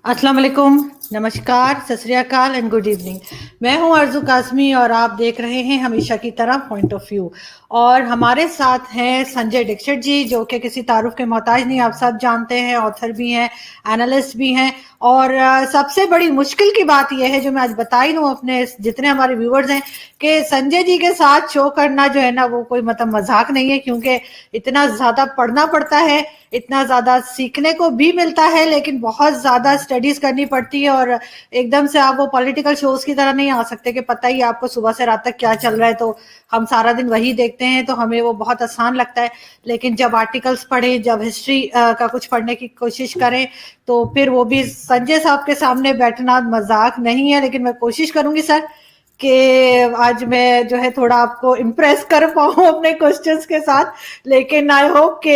अस्सलाम वालेकुम, नमस्कार, सत श्री अकाल एंड गुड इवनिंग। मैं हूं अर्जू काज़मी और आप देख रहे हैं हमेशा की तरह पॉइंट ऑफ व्यू। और हमारे साथ हैं संजय दीक्षित जी, जो कि किसी तारुफ के मोहताज नहीं, आप सब जानते हैं, ऑथर भी हैं, एनालिस्ट भी हैं। और सबसे बड़ी मुश्किल की बात यह है, जो मैं आज बता ही दूं अपने जितने हमारे व्यूवर्स हैं, कि संजय जी के साथ शो करना जो है ना, वो कोई मतलब मजाक नहीं है, क्योंकि इतना ज़्यादा पढ़ना पड़ता है, इतना ज़्यादा सीखने को भी मिलता है, लेकिन बहुत ज़्यादा स्टडीज़ करनी पड़ती है। और एकदम से आप वो पॉलिटिकल शोज़ की तरह नहीं आ सकते कि पता ही आपको सुबह से रात तक क्या चल रहा है, तो हम सारा दिन वही देखते हैं, तो हमें वो बहुत आसान लगता है। लेकिन जब आर्टिकल्स पढ़ें, जब हिस्ट्री का कुछ पढ़ने की कोशिश करें, तो फिर वो भी संजय साहब के सामने बैठना मजाक नहीं है। लेकिन मैं कोशिश करूंगी सर कि आज मैं जो है थोड़ा आपको इम्प्रेस कर पाऊँ अपने क्वेश्चंस के साथ। लेकिन आई होप कि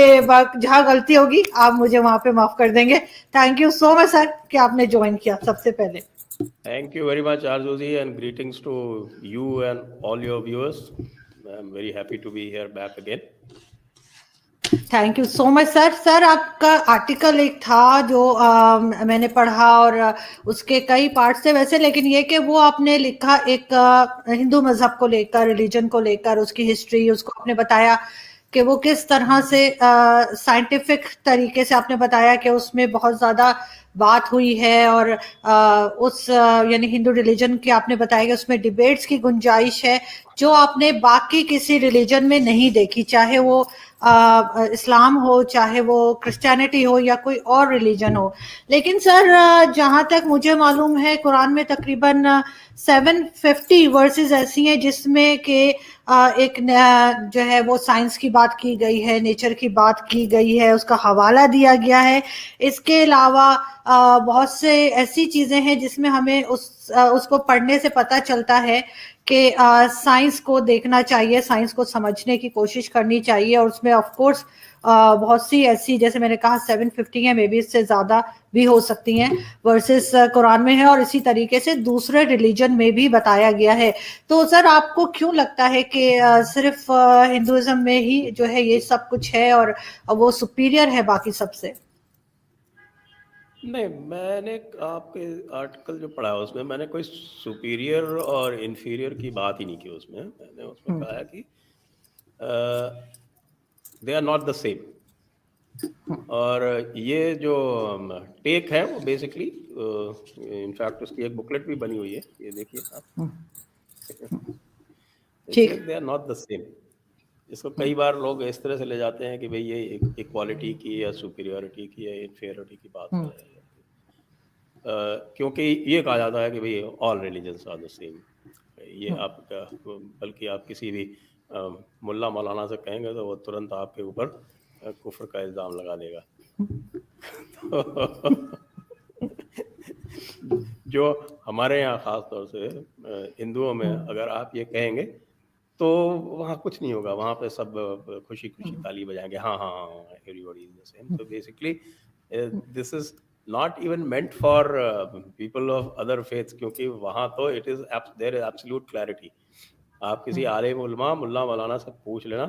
जहाँ गलती होगी आप मुझे वहां पे माफ कर देंगे। Thank you so much sir कि आपने ज्वाइन किया सबसे पहले। Thank you very much, Arzuzi, and greetings to you and all your viewers. I'm very happy to be here back again. Thank you so much sir. Sir आपका article एक था जो मैंने पढ़ा, और उसके कई पार्ट्स थे वैसे, लेकिन ये कि वो आपने लिखा एक हिंदू मजहब को लेकर, रिलीजन को लेकर, उसकी हिस्ट्री, उसको आपने बताया कि वो किस तरह से साइंटिफिक तरीके से आपने बताया कि उसमें बहुत ज़्यादा बात हुई है। और यानी हिंदू रिलीजन की आपने बताया कि उसमें डिबेट्स की गुंजाइश है, जो आपने बाकी किसी रिलीजन में नहीं देखी, चाहे वो इस्लाम हो, चाहे वो क्रिश्चियनिटी हो, या कोई और रिलीजन हो। लेकिन सर जहाँ तक मुझे मालूम है, कुरान में तकरीबन 750 वर्सेस ऐसी हैं जिसमें कि एक जो है वो साइंस की बात की गई है, नेचर की बात की गई है, उसका हवाला दिया गया है। इसके अलावा बहुत से ऐसी चीजें हैं जिसमें हमें उसको पढ़ने से पता चलता है कि साइंस को देखना चाहिए, साइंस को समझने की कोशिश करनी चाहिए। और उसमें ऑफ कोर्स बहुत सी ऐसी, जैसे मैंने कहा 750 है, मे बी इससे ज्यादा भी हो सकती हैं, वर्सेस कुरान में है, और इसी तरीके से दूसरे रिलीजन में भी बताया गया है। तो सर आपको क्यों लगता है कि सिर्फ हिंदुइज्म में ही जो है ये सब कुछ है, और वो सुपीरियर है बाकी सबसे? नहीं, मैंने आपके आर्टिकल जो पढ़ा उसमें मैंने कोई सुपीरियर और इन्फीरियर की बात ही नहीं की। उसमें मैंने उसमें कहा कि they are not the same. और ये जो टेक है वो बेसिकली, इनफैक्ट उसकी एक बुकलेट भी बनी हुई है, ये देखिए आप। ठीक। They are not the same. इसको कई बार लोग इस तरह से ले जाते हैं कि भाई ये इक्वालिटी की या सुपीरियरिटी की या इन्फीरियरिटी की बात कर रहे हैं। क्योंकि ये कहा जाता है कि भाई all religions are the same. ये आपका, बल्कि आप किसी भी मुल्ला मौलाना से कहेंगे तो वो तुरंत आपके ऊपर कुफ्र का इल्ज़ाम लगा देगा। जो हमारे यहाँ ख़ास तौर से हिंदुओं में अगर आप ये कहेंगे तो वहाँ कुछ नहीं होगा, वहाँ पे सब खुशी खुशी ताली बजाएंगे, हाँ हाँ हाँ, एवरीबॉडी इज द सेम। तो basically this is not even meant for people of other faiths, क्योंकि वहाँ तो it is there is absolute clarity. आप किसी आलिम उलमा मुल्ला मौलाना से पूछ लेना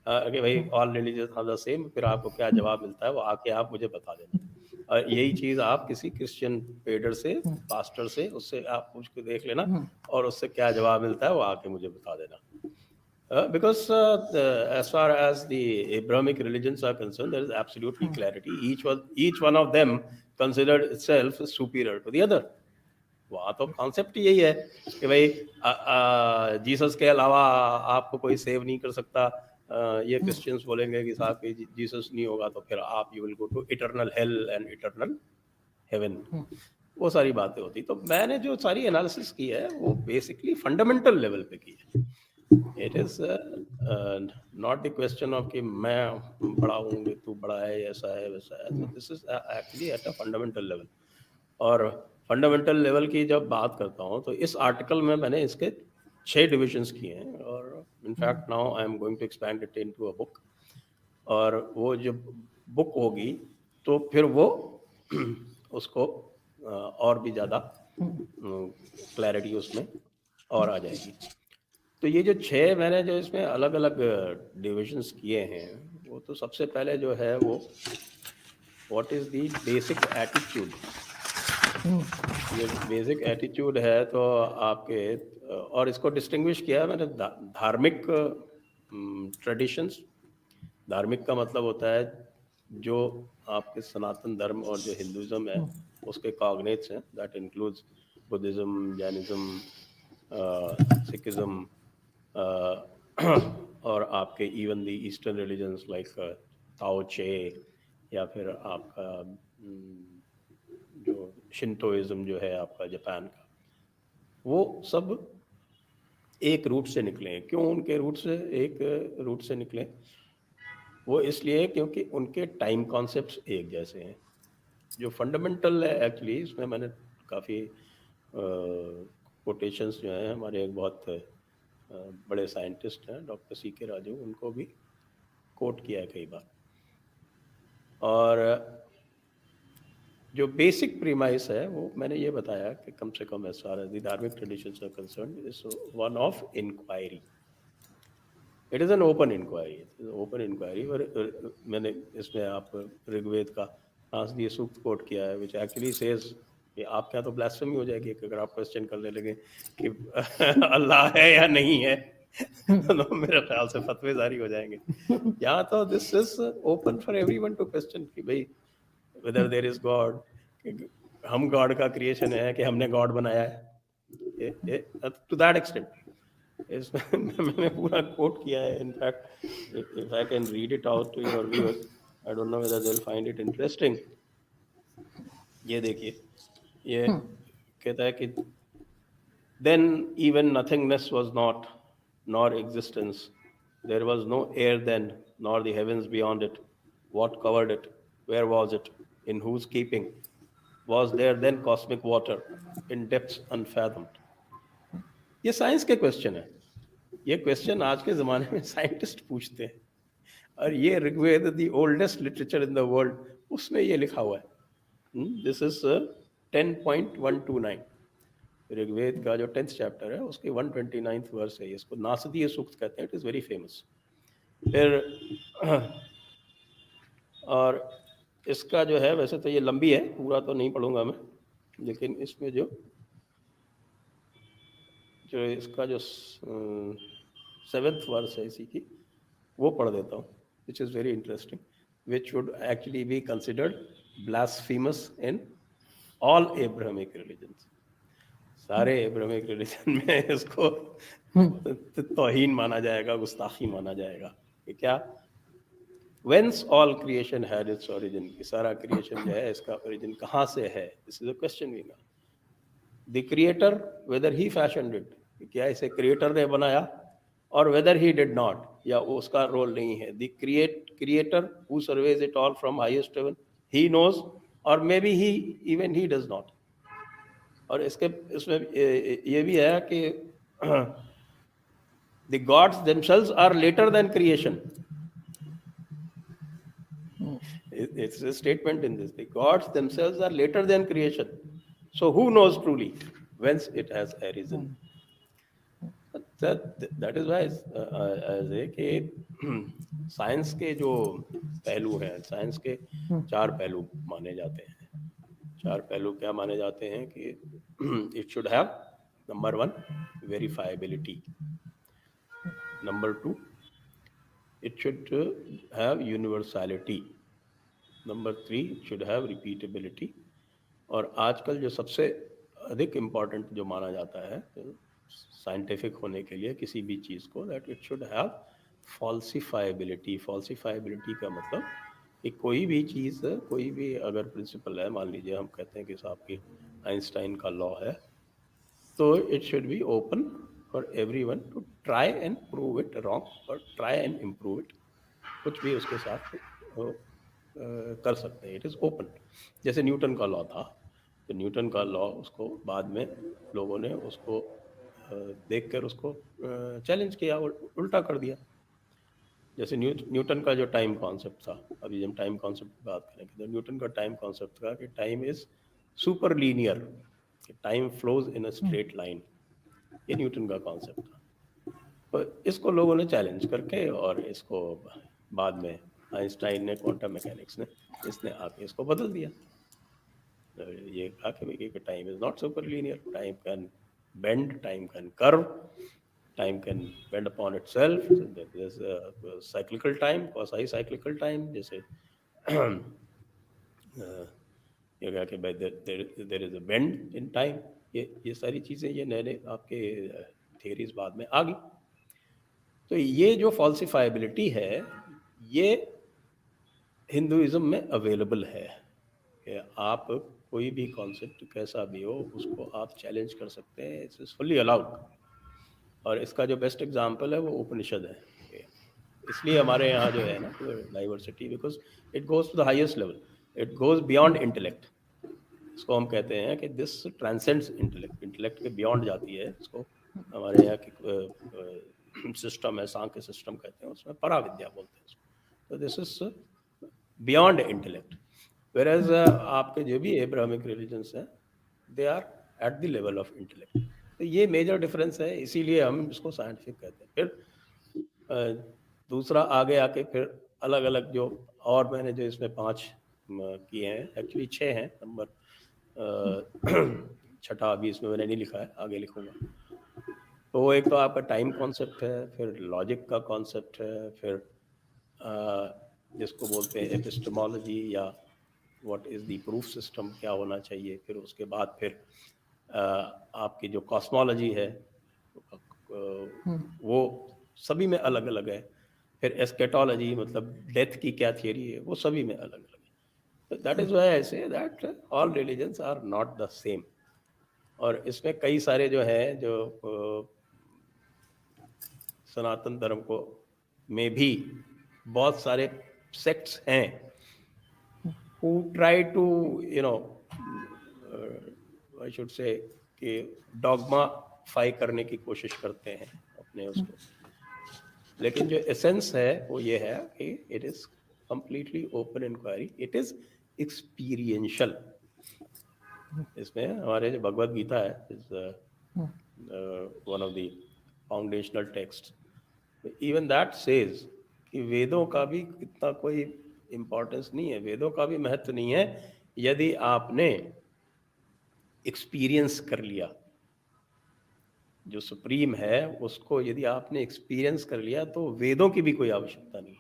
कि भाई all religious are the same, फिर आपको क्या जवाब मिलता है वो आके आप मुझे बता देना। यही चीज़ आप किसी क्रिश्चियन पेडर से, पास्टर से, उससे आप पूछ के देख लेना, और उससे क्या जवाब मिलता है वो आके मुझे बता देना। Because as far as the Abrahamic religions are concerned, there is absolutely clarity. Each one of them considered itself superior to the other. वहाँ तो कॉन्सेप्ट यही है कि भाई जीसस के अलावा आपको कोई सेव नहीं कर सकता। ये क्रिश्चियंस बोलेंगे कि साहब कि जीसस नहीं होगा तो फिर आप you will go to eternal hell and eternal heaven. वो सारी बातें होती। तो मैंने जो सारी एनालिसिस की है वो बेसिकली फंडामेंटल लेवल पे की है। It is not the question of कि मैं बड़ा हूँ, तू बड़ा है, ऐसा है वैसा है। This is actually at a fundamental level. और फंडामेंटल लेवल की जब बात करता हूँ तो इस आर्टिकल में मैंने इसके 6 डिविजन्स किए हैं, और in fact now I am going to expand it into a book. और वो जब बुक होगी तो फिर वो उसको और भी ज़्यादा क्लैरिटी उसमें और आ जाएगी। तो ये जो 6 मैंने जो इसमें अलग अलग डिविजन्स किए हैं, वो तो सबसे पहले जो है वो what is the basic attitude ये बेसिक एटीट्यूड है तो आपके और इसको डिस्टिंग्विश किया है मैंने धार्मिक ट्रेडिशंस। धार्मिक का मतलब होता है जो आपके सनातन धर्म और जो हिंदुज़म है उसके कॉग्नेट्स हैं, that includes Buddhism, Jainism, Sikhism, और आपके even the eastern religions like Tao चे, या फिर आपका जो शिंतोइज्म जो है आपका जापान का, वो सब एक रूट से निकले हैं। क्यों उनके रूट से एक रूट से निकले? वो इसलिए क्योंकि उनके टाइम कॉन्सेप्ट्स एक जैसे हैं। जो फंडामेंटल है एक्चुअली, इसमें मैंने काफ़ी कोटेशंस जो हैं, हमारे एक बहुत बड़े साइंटिस्ट हैं डॉक्टर C.K. राजू, उनको भी कोट किया है कई बार। और जो बेसिक प्रीमाइस है वो मैंने ये बताया कि कम से कम एज फार एज द धार्मिक traditions are concerned is one of inquiry. It is an open inquiry, open inquiry. और मैंने इसमें आप ऋग्वेद का नासदीय सूक्त कोट किया है, विच एक्चुअली सेज कि आपके यहाँ तो ब्लास्फेमी हो जाएगी अगर आप क्वेश्चन करने लगे कि अल्लाह है या नहीं है तो मेरे ख्याल से फतवे जारी हो जाएंगे। यहाँ तो this is open for everyone to question कि भाई whether there is God, हम गॉड का क्रिएशन है कि हमने गॉड बनाया है, टू दैट एक्सटेंट इसमें मैंने पूरा कोट किया है। In fact if I can read it out to your viewers, I don't know whether they will find it interesting. ये देखिए, ये कहता है कि then even nothingness was not, nor existence. There was no air then, nor the heavens beyond it. What covered it? Where was it? In whose keeping? Was there then cosmic water in depths unfathomed? ये science के question है। ये question आज के ज़माने में scientist पूछते हैं, और ये Rigveda the oldest literature in the world, उसमें ये लिखा हुआ है। दिस इज 10.129 ऋग्वेद का जो 10th चैप्टर है उसके 129th वर्स है। इसको नासदीय सूक्त कहते हैं, इट इज़ वेरी फेमस। फिर और इसका जो है, वैसे तो ये लंबी है, पूरा तो नहीं पढ़ूंगा मैं, लेकिन इसमें जो इसका जो 7th वर्स है इसी की, वो पढ़ देता हूँ, which is very interesting, which would actually be considered blasphemous in all Abrahamic religions. सारे एब्राहमिक रिलीजन में इसको तौहीन माना जाएगा, गुस्ताखी माना जाएगा। कि क्या? Whence all creation had its origin, कि सारा क्रिएशन जो है इसका ओरिजिन कहाँ से है? This is a question we know. The creator, whether he fashioned it, क्या इसे क्रिएटर ने बनाया, और whether he did not, या उसका रोल नहीं है। The creator who surveys it all from highest heaven, he knows, or maybe he does not. और इसमें ये भी है कि the gods themselves are later than creation. It's a statement in this. The gods themselves are later than creation. So who knows truly whence it has arisen? That is why कि science के जो पहलू हैं, science के 4 पहलू माने जाते हैं। 4 पहलू क्या माने जाते हैं कि it should have, number 1, verifiability. Number 2, it should have universality. Number 3, it should have repeatability. और आजकल जो सबसे अधिक इम्पॉर्टेंट जो माना जाता है साइंटिफिक होने के लिए किसी भी चीज़ को, that it should have falsifiability. Falsifiability का मतलब कि कोई भी चीज़, कोई भी अगर प्रिंसिपल है, मान लीजिए हम कहते हैं कि साहब की आइंस्टाइन का लॉ है, तो it should be open for everyone to try and prove it wrong और ट्राई एंड इम्प्रूव इट। कुछ भी उसके साथ कर सकते हैं, इट इज़ ओपन। जैसे न्यूटन का लॉ था, तो न्यूटन का लॉ उसको बाद में लोगों ने उसको देखकर उसको चैलेंज किया, उल्टा कर दिया। जैसे न्यूटन का जो टाइम कॉन्सेप्ट था, अभी हम टाइम कॉन्सेप्ट की बात करेंगे, तो न्यूटन का टाइम कॉन्सेप्ट था कि time is super linear, time flows in a straight line. ये न्यूटन का कॉन्सेप्ट था। तो इसको लोगों ने चैलेंज करके, और इसको बाद में आइंस्टाइन ने, क्वांटम मैकेनिक्स ने, इसने आके इसको बदल दिया। ये कहा कि time is not super linear, time can bend, time can curve, time can bend upon itself. So there's a cyclical time, quasi cyclical time, जैसे ये कहा कि भाई there is a bend in time. ये सारी चीज़ें ये नए आपके थियरीज बाद में आ गई। तो ये जो फॉल्सिफाइबिलिटी है ये हिंदुइज्म में अवेलेबल है कि आप कोई भी कॉन्सेप्ट कैसा भी हो उसको आप चैलेंज कर सकते हैं, इट्स इज फुल्ली अलाउड। और इसका जो बेस्ट एग्जांपल है वो उपनिषद है। इसलिए हमारे यहाँ जो है ना diversity, because it goes to the highest level, it goes beyond intellect. इसको हम कहते हैं कि दिस ट्रांसेंड्स इंटेलेक्ट, इंटेलेक्ट के बियॉन्ड जाती है। इसको हमारे यहाँ की सिस्टम है, सांख्य सिस्टम कहते हैं, उसमें पराविद्या बोलते हैं उसको। तो this is beyond intellect. Whereas आपके जो भी एब्राहमिक रिलीजन्स हैं they are at the level of intellect. तो ये मेजर डिफरेंस है, इसीलिए हम इसको साइंटिफिक कहते हैं। फिर दूसरा आगे आके फिर अलग अलग जो और मैंने जो इसमें 5 किए हैं, एक्चुअली 6 हैं, नंबर छठा अभी इसमें मैंने नहीं लिखा है, आगे लिखूंगा। तो वो एक तो आपका टाइम कॉन्सेप्ट है, फिर लॉजिक का कॉन्सेप्ट है, फिर जिसको बोलते हैं एपिस्टेमोलॉजी या what is the proof system, क्या होना चाहिए। फिर उसके बाद फिर आपकी जो कॉस्मोलॉजी है वो सभी में अलग अलग है। फिर एस्केटोलॉजी मतलब डेथ की क्या थियरी है, वो सभी में अलग अलग है। That is why I say that all religions are not the same. और इसमें कई सारे जो हैं जो सनातन धर्म को में भी बहुत सारे सेक्ट्स हैं who try to I should say कि डॉगमाफाई करने की कोशिश करते हैं अपने उसको। लेकिन जो एसेंस है वो ये है कि it is completely open inquiry, it is experiential. इसमें हमारे जो भगवत गीता है is one of the foundational text, even that says कि वेदों का भी इतना कोई इम्पोर्टेंस नहीं है, वेदों का भी महत्व नहीं है यदि आपने एक्सपीरियंस कर लिया। जो सुप्रीम है उसको यदि आपने एक्सपीरियंस कर लिया तो वेदों की भी कोई आवश्यकता नहीं।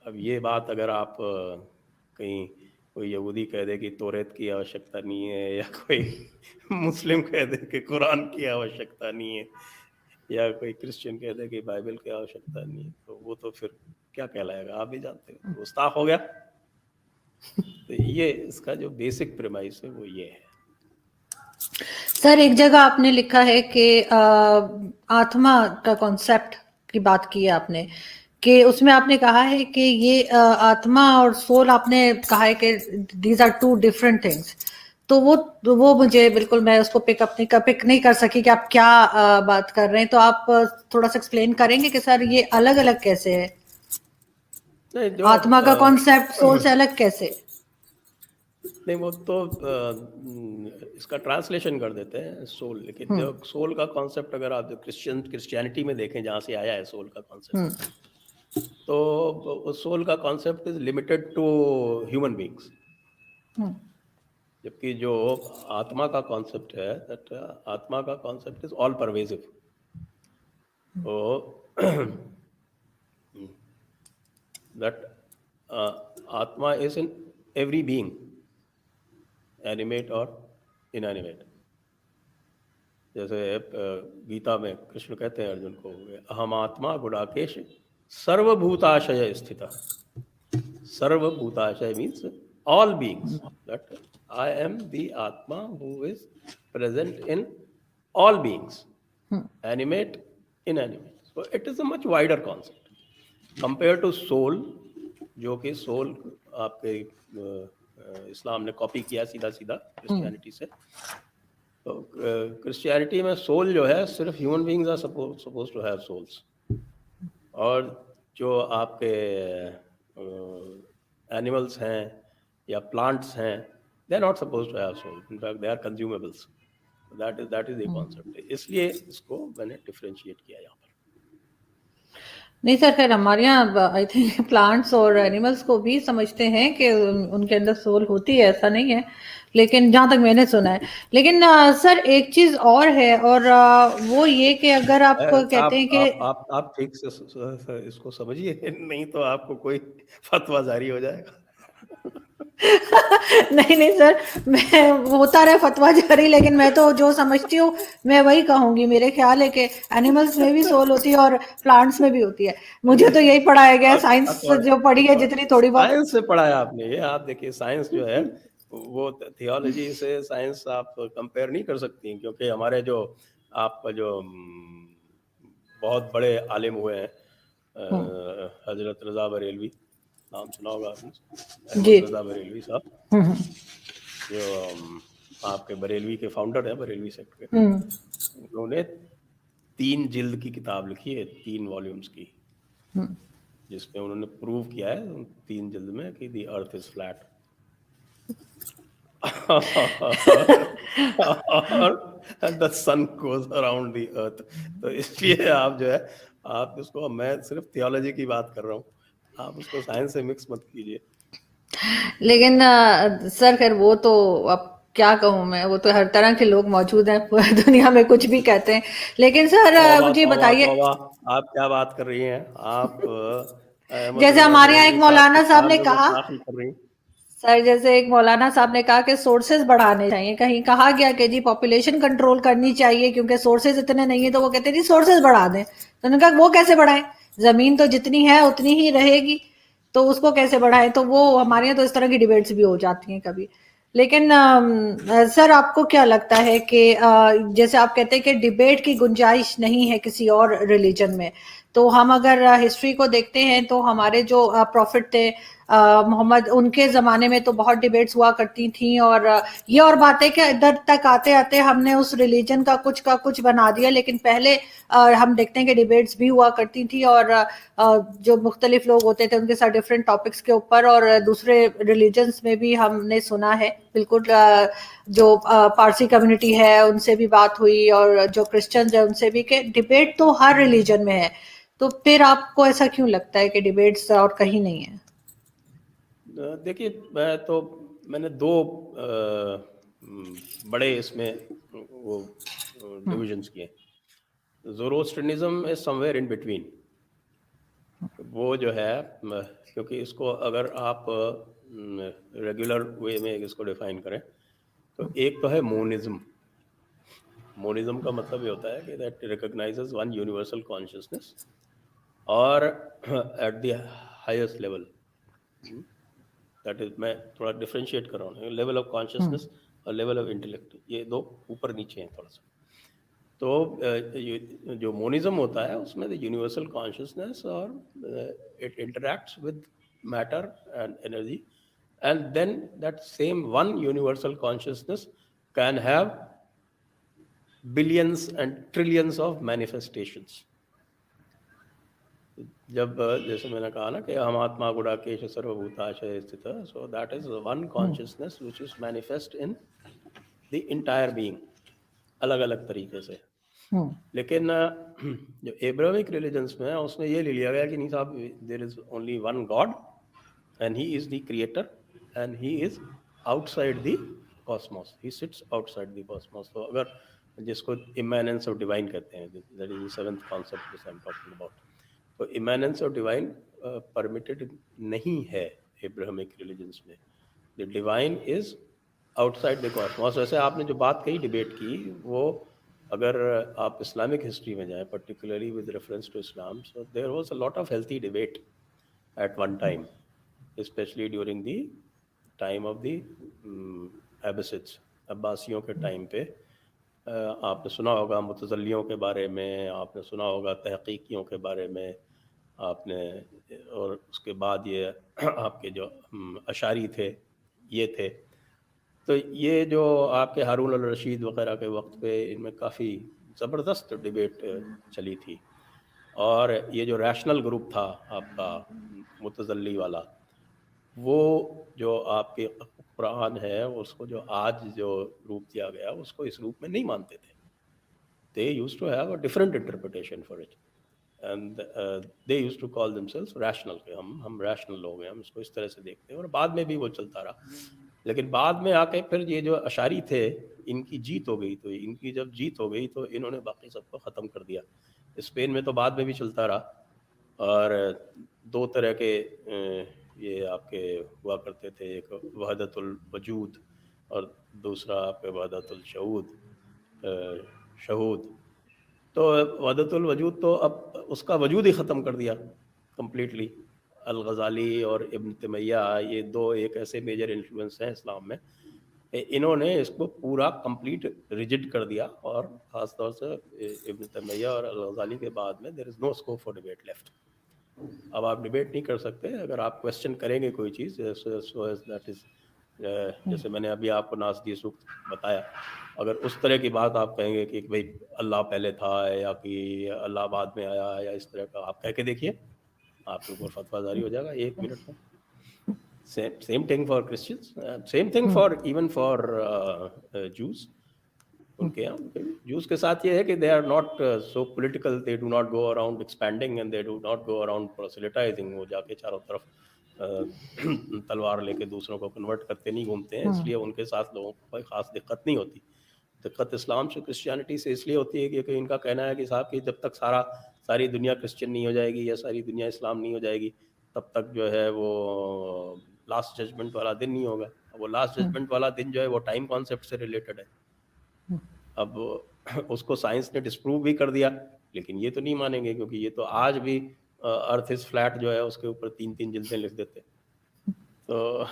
अब ये बात अगर आप कहीं कोई यहूदी कह दे कि तौरात की आवश्यकता नहीं है, या कोई मुस्लिम कह दे कि कुरान की आवश्यकता नहीं है, या कोई क्रिश्चियन कह दे कि बाइबल की आवश्यकता नहीं है, तो वो तो फिर क्या कहलाएगा, आप भी जानते हो, गुस्ताख हो गया। तो ये इसका जो बेसिक प्रेमाइस है वो ये है। सर एक जगह आपने लिखा है कि आत्मा का कॉन्सेप्ट की बात की है आपने, कि उसमें आपने कहा है कि ये आत्मा और सोल, आपने कहा है कि these are two different things. तो वो मुझे बिल्कुल, मैं उसको पिक नहीं कर सकी कि आप क्या बात कर रहे हैं। तो आप थोड़ा सा एक्सप्लेन करेंगे कि सर ये अलग अलग कैसे है, आत्मा का कॉन्सेप्ट सोल से अलग कैसे? नहीं, वो तो इसका ट्रांसलेशन कर देते हैं सोल। लेकिन जो सोल का कॉन्सेप्ट अगर आप क्रिश्चियनिटी में देखें, जहाँ से आया है सोल का कॉन्सेप्ट, तो सोल का concept is limited to human beings. जबकि जो आत्मा का कॉन्सेप्ट है, दैट आत्मा का कॉन्सेप्ट इज ऑल परवेसिव। तो that atma is in every being, animate और इनएनिमेट। जैसे गीता में कृष्ण कहते हैं अर्जुन को, अहम आत्मा गुडाकेश सर्वभूताशय स्थित। सर्वभूताशय means all beings, that I am the atma who is present in all beings, animate inanimate. So it is a much wider concept compare to soul, जो कि सोल आपके इस्लाम ने कॉपी किया सीधा सीधा क्रिश्चियनिटी से। तो क्रिश्चियनिटी में सोल जो है सिर्फ human beings are suppose to have souls, और जो आपके एनिमल्स हैं या प्लांट्स हैं, they are not suppose to have soul, in fact they are consumables. That is the concept. इसलिए इसको मैंने डिफरेंशिएट किया यहाँ पर। नहीं सर, खैर हमारे यहाँ आई थिंक प्लांट्स और एनिमल्स को भी समझते हैं कि उनके अंदर सोल होती है, ऐसा नहीं है, लेकिन जहां तक मैंने सुना है। लेकिन सर एक चीज और है, और वो ये कि अगर आप कहते हैं कि आप ठीक से इसको समझिए, नहीं तो आपको कोई फतवा जारी हो जाएगा। नहीं नहीं सर, मैं होता रहे फतवा जारी, लेकिन मैं तो जो समझती हूँ मैं वही कहूंगी। मेरे ख्याल है कि एनिमल्स में भी सोल होती है और प्लांट्स में भी होती है। मुझे तो यही पढ़ाया गया है, साइंस जो पढ़ी है जितनी थोड़ी बहुत। साइंस से पढ़ा है आपने ये, आप देखिए साइंस जो है वो थियोलॉजी से साइंस आप कंपेयर नहीं कर सकती, क्योंकि हमारे जो आपका जो बहुत बड़े आलिम हुए हैं, हम्म, हजरत रजा बरेलवी, नाम सुना होगा आपने, जी। अहमद रजा बरेलवी साहब, हम्म जो आपके बरेलवी के फाउंडर है, बरेलवी सेक्ट के। हम्म उन्होंने 3 जिल्द की किताब लिखी है, 3 वॉल्यूम्स की, हम्म। जिसमें उन्होंने प्रूव किया है उन 3 जिल्द में कि दी अर्थ इज फ्लैट। और the sun goes around the earth. तो इसलिए आप जो है, आप इसको, मैं सिर्फ थियोलॉजी की बात कर रहा हूँ, आप उसको साइंस से मिक्स मत कीजिए। लेकिन सर खैर वो तो अब क्या कहूँ मैं, वो तो हर तरह के लोग मौजूद हैं पूरी दुनिया में, कुछ भी कहते हैं। लेकिन सर तौबा मुझे तौबा बताइए, तौबा, आप क्या बात कर रही हैं आप? अहमद जैसे रजा हमारे यहाँ एक बरेलवी साहब की मौलाना साहब शान ने में कहा, गुस्ताखी कर रही हैं। सर जैसे एक मौलाना साहब ने कहा कि सोर्सेज बढ़ाने चाहिए, कहीं कहा गया कि जी पॉपुलेशन कंट्रोल करनी चाहिए क्योंकि सोर्सेज इतने नहीं है, तो वो कहते हैं जी सोर्सेज बढ़ा दें। तो उन्होंने कहा वो कैसे बढ़ाएं, जमीन तो जितनी है उतनी ही रहेगी, तो उसको कैसे बढ़ाएं? तो वो हमारे यहाँ तो इस तरह की डिबेट्स भी हो जाती हैं कभी। लेकिन सर आपको क्या लगता है कि जैसे आप कहते हैं कि डिबेट की गुंजाइश नहीं है किसी और रिलीजन में, तो हम अगर हिस्ट्री को देखते हैं तो हमारे जो प्रॉफिट थे मोहम्मद, उनके ज़माने में तो बहुत डिबेट्स हुआ करती थी, और ये और बात है कि इधर तक आते आते हमने उस रिलीजन का कुछ बना दिया। लेकिन पहले हम देखते हैं कि डिबेट्स भी हुआ करती थी, और जो मुख्तलिफ लोग होते थे उनके साथ डिफरेंट टॉपिक्स के ऊपर, और दूसरे रिलीजन्स में भी हमने सुना है बिल्कुल। जो पारसी कम्युनिटी है उनसे भी बात हुई, और जो क्रिश्चियंस है उनसे भी, कि डिबेट तो हर रिलीजन में है। तो फिर आपको ऐसा क्यों लगता है कि डिबेट्स और कहीं नहीं है? देखिए, मैंने 2 बड़े इसमें वो हम्म डिविजन्स किए। ज़ोरोस्ट्रियनिज्म इज समवेयर इन बिटवीन। वो जो है क्योंकि इसको अगर आप रेगुलर वे में इसको डिफाइन करें, तो एक तो है मोनिज्म। मोनिज्म का मतलब ये होता है कि that recognizes one universal consciousness, और at the highest level, that is, मैं थोड़ा डिफरेंशिएट कर रहा हूँ, लेवल ऑफ हम्म कॉन्शियसनेस और लेवल ऑफ इंटेलेक्ट, ये 2 ऊपर नीचे हैं थोड़ा सा। तो जो मोनिज्म होता है उसमें द यूनिवर्सल कॉन्शियसनेस, और it interacts with matter and energy, and then that same one universal consciousness can have billions and trillions of manifestations. जब जैसे मैंने कहा ना कि हम आत्मा गुड़ाकेश सर्वभूताशय स्थित, so that is one consciousness which is manifest in the entire being, अलग अलग तरीके से। हम्म लेकिन जो एब्राहमिक रिलीजन्स में है उसमें ये ले लिया गया कि नहीं साहब, there is only one God and he is the creator, and he is outside the cosmos, he sits outside the cosmos. तो अगर जिसको इमैनेंस ऑफ डिवाइन कहते हैं, that is the 7th concept which I am talking about. तो immanence of divine permitted नहीं है Abrahamic religions में। The divine is outside the cosmos. वैसे आपने जो बात कही डिबेट की, वो अगर आप इस्लामिक हिस्ट्री में जाएं, particularly with reference to Islam, so there was a lot of healthy debate at one time, specially during the time of the Abbasids, अब्बासियों के टाइम पे। आपने सुना होगा मुतज़ल्लियों के बारे में, आपने सुना होगा तहक़ीक़ियों के बारे में, आपने, और उसके बाद ये आपके जो अशारी थे, ये थे। तो ये जो आपके हारून अल रशीद वग़ैरह के वक्त पे, इनमें काफ़ी ज़बरदस्त डिबेट चली थी। और ये जो रैशनल ग्रुप था आपका मुतज़ल्ली वाला, वो जो आपके कुरान है उसको जो आज जो रूप दिया गया उसको इस रूप में नहीं मानते थे। They used to have a different interpretation for it. And they used to call themselves rational, के हम रैशनल लोग हैं, हम इसको इस तरह से देखते हैं, और बाद में भी वो चलता रहा। लेकिन बाद में आके फिर ये जो अशारी थे, इनकी जीत हो गई, तो इनकी जब जीत हो गई तो इन्होंने बाकी सबको ख़त्म कर दिया। स्पेन में तो बाद में भी चलता रहा, और दो तरह के ये आपके हुआ करते थे, एक वहदतुल वजूद और दूसरा आपके वहदतुल शहूद। तो वहदतुल वजूद तो अब उसका वजूद ही ख़त्म कर दिया कम्प्लीटली। अल-गज़ाली और इब्न तैमिया, ये दो एक ऐसे मेजर इन्फ्लुएंस हैं इस्लाम में, इन्होंने इसको पूरा कंप्लीट रिजिड कर दिया, और ख़ास तौर से इब्न तैमिया और अल-गज़ाली के बाद में there is no scope for debate left. अब आप डिबेट नहीं कर सकते। अगर आप क्वेश्चन करेंगे कोई चीज़, दैट इज़ जैसे मैंने अभी आपको नासदी सूक्त बताया, अगर उस तरह की बात आप कहेंगे कि भाई अल्लाह पहले था, या कि अल्लाह बाद में आया, या इस तरह का आप कह के देखिए, आपके ऊपर फतवा जारी हो जाएगा 1 मिनट में। Same thing for Christians, same thing for even for Jews. उनके यहाँ Jews के साथ ये है कि they are not so political, they do not go around expanding and they do not go around proselytizing। वो जाके चारों तरफ तलवार लेके दूसरों को कन्वर्ट करते नहीं घूमते हैं, इसलिए उनके साथ लोगों को कोई खास दिक्कत नहीं होती। दिक्कत इस्लाम से क्रिश्चियनिटी से इसलिए होती है क्योंकि इनका कहना है कि साहब कि जब तक सारी दुनिया क्रिश्चियन नहीं हो जाएगी, या सारी दुनिया इस्लाम नहीं हो जाएगी, तब तक जो है वो लास्ट जजमेंट वाला दिन नहीं होगा। वो लास्ट जजमेंट वाला दिन जो है वो टाइम कॉन्सेप्ट से रिलेटेड है। अब उसको साइंस ने डिस्प्रूव भी कर दिया, लेकिन ये तो नहीं मानेंगे, क्योंकि ये तो आज भी अर्थ इज फ्लैट जो है उसके ऊपर 3-3 जिल्दें लिख देते। तो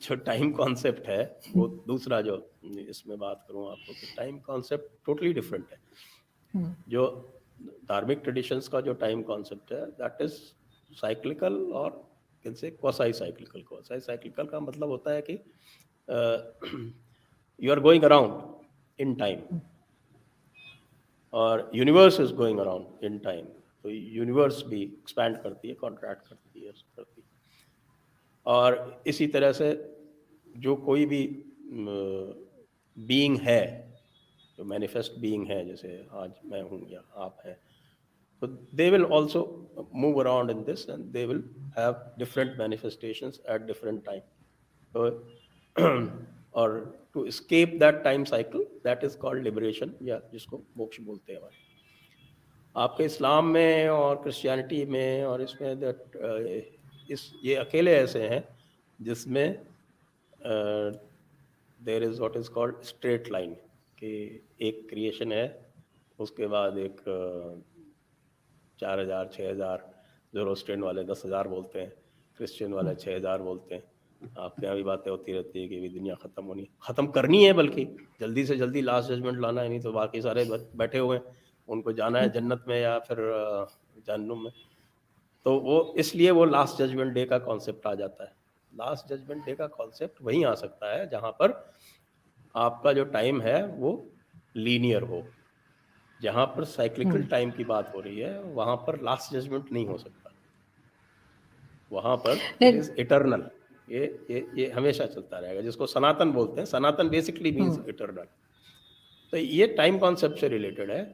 जो टाइम कॉन्सेप्ट है वो दूसरा, जो इसमें बात करूं आपको, कि टाइम कॉन्सेप्ट टोटली डिफरेंट है। जो धार्मिक ट्रेडिशंस का जो टाइम कॉन्सेप्ट है दैट इज साइक्लिकल, और कैसे क्वासाई साइक्लिकल। क्वासाई साइक्लिकल का मतलब होता है कि you are going around in time, और universe is going around in time. तो यूनिवर्स भी एक्सपैंड करती है, कॉन्ट्रैक्ट करती है। और इसी तरह से जो कोई भी बीइंग है, जो मैनिफेस्ट बीइंग है, जैसे आज मैं हूँ या आप हैं, तो they will also move around in this and they will have different manifestations at different time. तो और to escape that time cycle, that is called liberation, या जिसको मोक्ष बोलते हैं हमारे। आपके इस्लाम में और क्रिश्चियनिटी में और इसमें दैट ये अकेले ऐसे हैं जिसमें there is what is called straight line, कि एक क्रिएशन है, उसके बाद एक 4000 6000, ज़ोरोस्ट्रियन वाले 10,000 बोलते हैं, क्रिश्चियन वाले 6000 बोलते हैं। आपके यहाँ भी बातें होती रहती है कि भी दुनिया ख़त्म करनी है, बल्कि जल्दी से जल्दी लास्ट जजमेंट लाना है, नहीं तो बाकी सारे बैठे हुए हैं, उनको जाना है जन्नत में या फिर जहन्नुम में। तो वो इसलिए वो लास्ट जजमेंट डे का कॉन्सेप्ट आ जाता है। लास्ट जजमेंट डे का कॉन्सेप्ट वहीं आ सकता है जहाँ पर आपका जो टाइम है वो लीनियर हो। जहाँ पर साइक्लिकल टाइम की बात हो रही है, वहाँ पर लास्ट जजमेंट नहीं हो सकता, वहाँ पर इट इज इटर्नल। ये हमेशा चलता रहेगा, जिसको सनातन बोलते हैं। सनातन बेसिकली मीन्स इटर्नल। तो ये टाइम कॉन्सेप्ट से रिलेटेड है।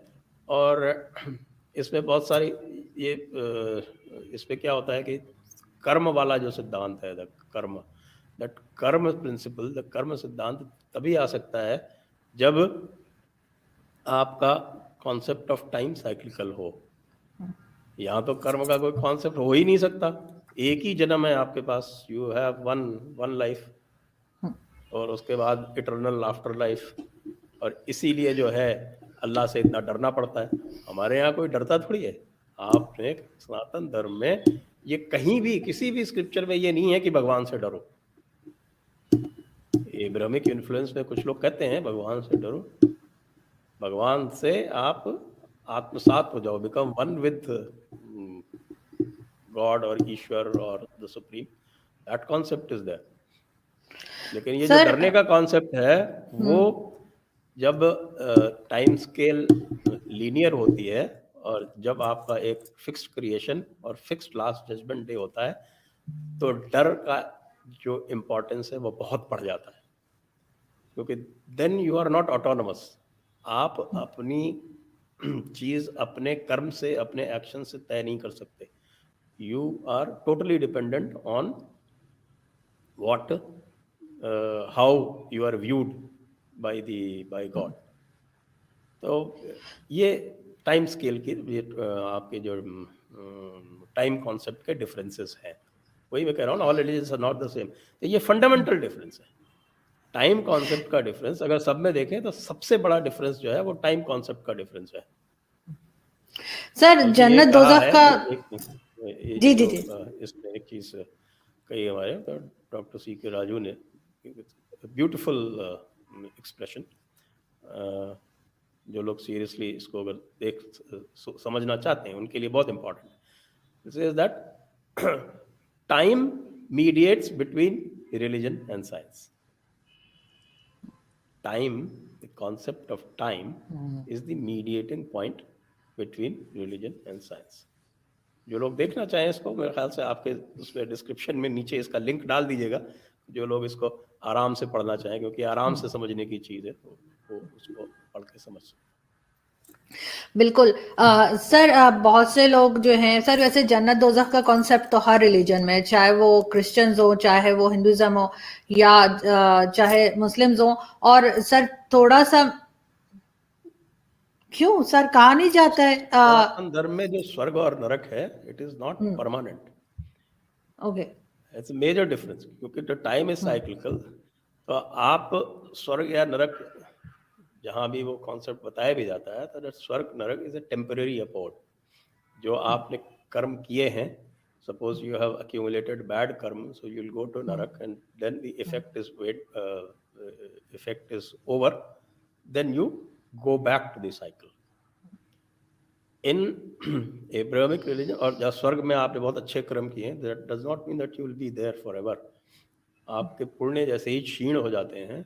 और इसमें बहुत सारी ये इसमें क्या होता है कि कर्म वाला जो सिद्धांत है, दैट कर्म प्रिंसिपल, द कर्म सिद्धांत तभी आ सकता है जब आपका कॉन्सेप्ट ऑफ टाइम साइक्लिकल हो। यहाँ तो कर्म का कोई कॉन्सेप्ट हो ही नहीं सकता। एक ही जन्म है आपके पास, यू हैव वन लाइफ, और उसके बाद इटर्नल आफ्टर लाइफ। और इसीलिए जो है अल्लाह से इतना डरना पड़ता है। हमारे यहाँ कोई डरता थोड़ी है। आपने सनातन धर्म में ये कहीं भी किसी भी स्क्रिप्चर में ये नहीं है कि भगवान से डरो। ये ब्रह्मिक इन्फ्लुएंस में कुछ लोग कहते हैं भगवान से डरो। भगवान से आप आत्मसात हो जाओ, बिकम वन विद गॉड और ईश्वर और the supreme, that concept is there. लेकिन ये जो डरने का कॉन्सेप्ट है वो जब टाइम स्केल लीनियर होती है, और जब आपका एक फिक्स्ड क्रिएशन और फिक्स्ड लास्ट जजमेंट डे होता है, तो डर का जो इम्पोर्टेंस है वो बहुत बढ़ जाता है, क्योंकि then you are not autonomous. आप अपनी चीज़ अपने कर्म से, अपने एक्शन से तय नहीं कर सकते. You are totally dependent on how you are viewed by God. तो ये टाइम स्केल की आपके जो टाइम कॉन्सेप्ट के डिफरेंसेस हैं, वही मैं कह रहा हूँ ना, all religions are not the same. तो ये फंडामेंटल डिफरेंस है. टाइम कॉन्सेप्ट का डिफरेंस अगर सब में देखें तो सबसे बड़ा डिफरेंस जो है वो टाइम कॉन्सेप्ट का डिफरेंस है. सर बल्कि ये जन्नत कहा दोजख है का, ये जी जी जो जी, इसमें एक चीज़ कही हमारे डॉक्टर सी के राजू ने, ब्यूटीफुल एक्सप्रेशन. जो लोग सीरियसली इसको अगर समझना चाहते हैं उनके लिए बहुत important. This is that time mediates between religion and science. Time, the concept of time is the mediating point between religion and science. जो लोग देखना चाहें इसको, मेरे ख्याल से आपके उसमें डिस्क्रिप्शन में नीचे इसका लिंक डाल दीजिएगा. जो लोग इसको आराम से पढ़ना चाहें, क्योंकि आराम से समझने की चीज़ है, तो वो उसको पढ़ के समझ सकते. बिल्कुल. सर बहुत से लोग जो हैं सर, वैसे जन्नत दोजख का कॉन्सेप्ट तो हर रिलीजन में, चाहे वो क्रिश्चियंस हो, चाहे वो हिंदुइज्म हो, या चाहे मुस्लिम्स हो. और सर थोड़ा सा, क्यों सर कहा नहीं जाता है? सनातन धर्म में जो स्वर्ग और नरक है, it is not permanent. Okay. It's a major difference, क्योंकि द टाइम इज साइक्लिकल. तो आप स्वर्ग या नरक, जहाँ भी वो कॉन्सेप्ट बताया भी जाता है, तो दैट स्वर्ग नरक इज अ टेम्पररी अपोर्ड. जो आपने कर्म किए हैं, suppose you have accumulated bad karma, so you'll go to narak, and then the effect is over, then you go back to the cycle. In Abrahamic religion, और जहाँ स्वर्ग में आपने बहुत अच्छे कर्म किए हैं, that does not mean that you will be there forever. आपके पुण्य जैसे ही क्षीण हो जाते हैं,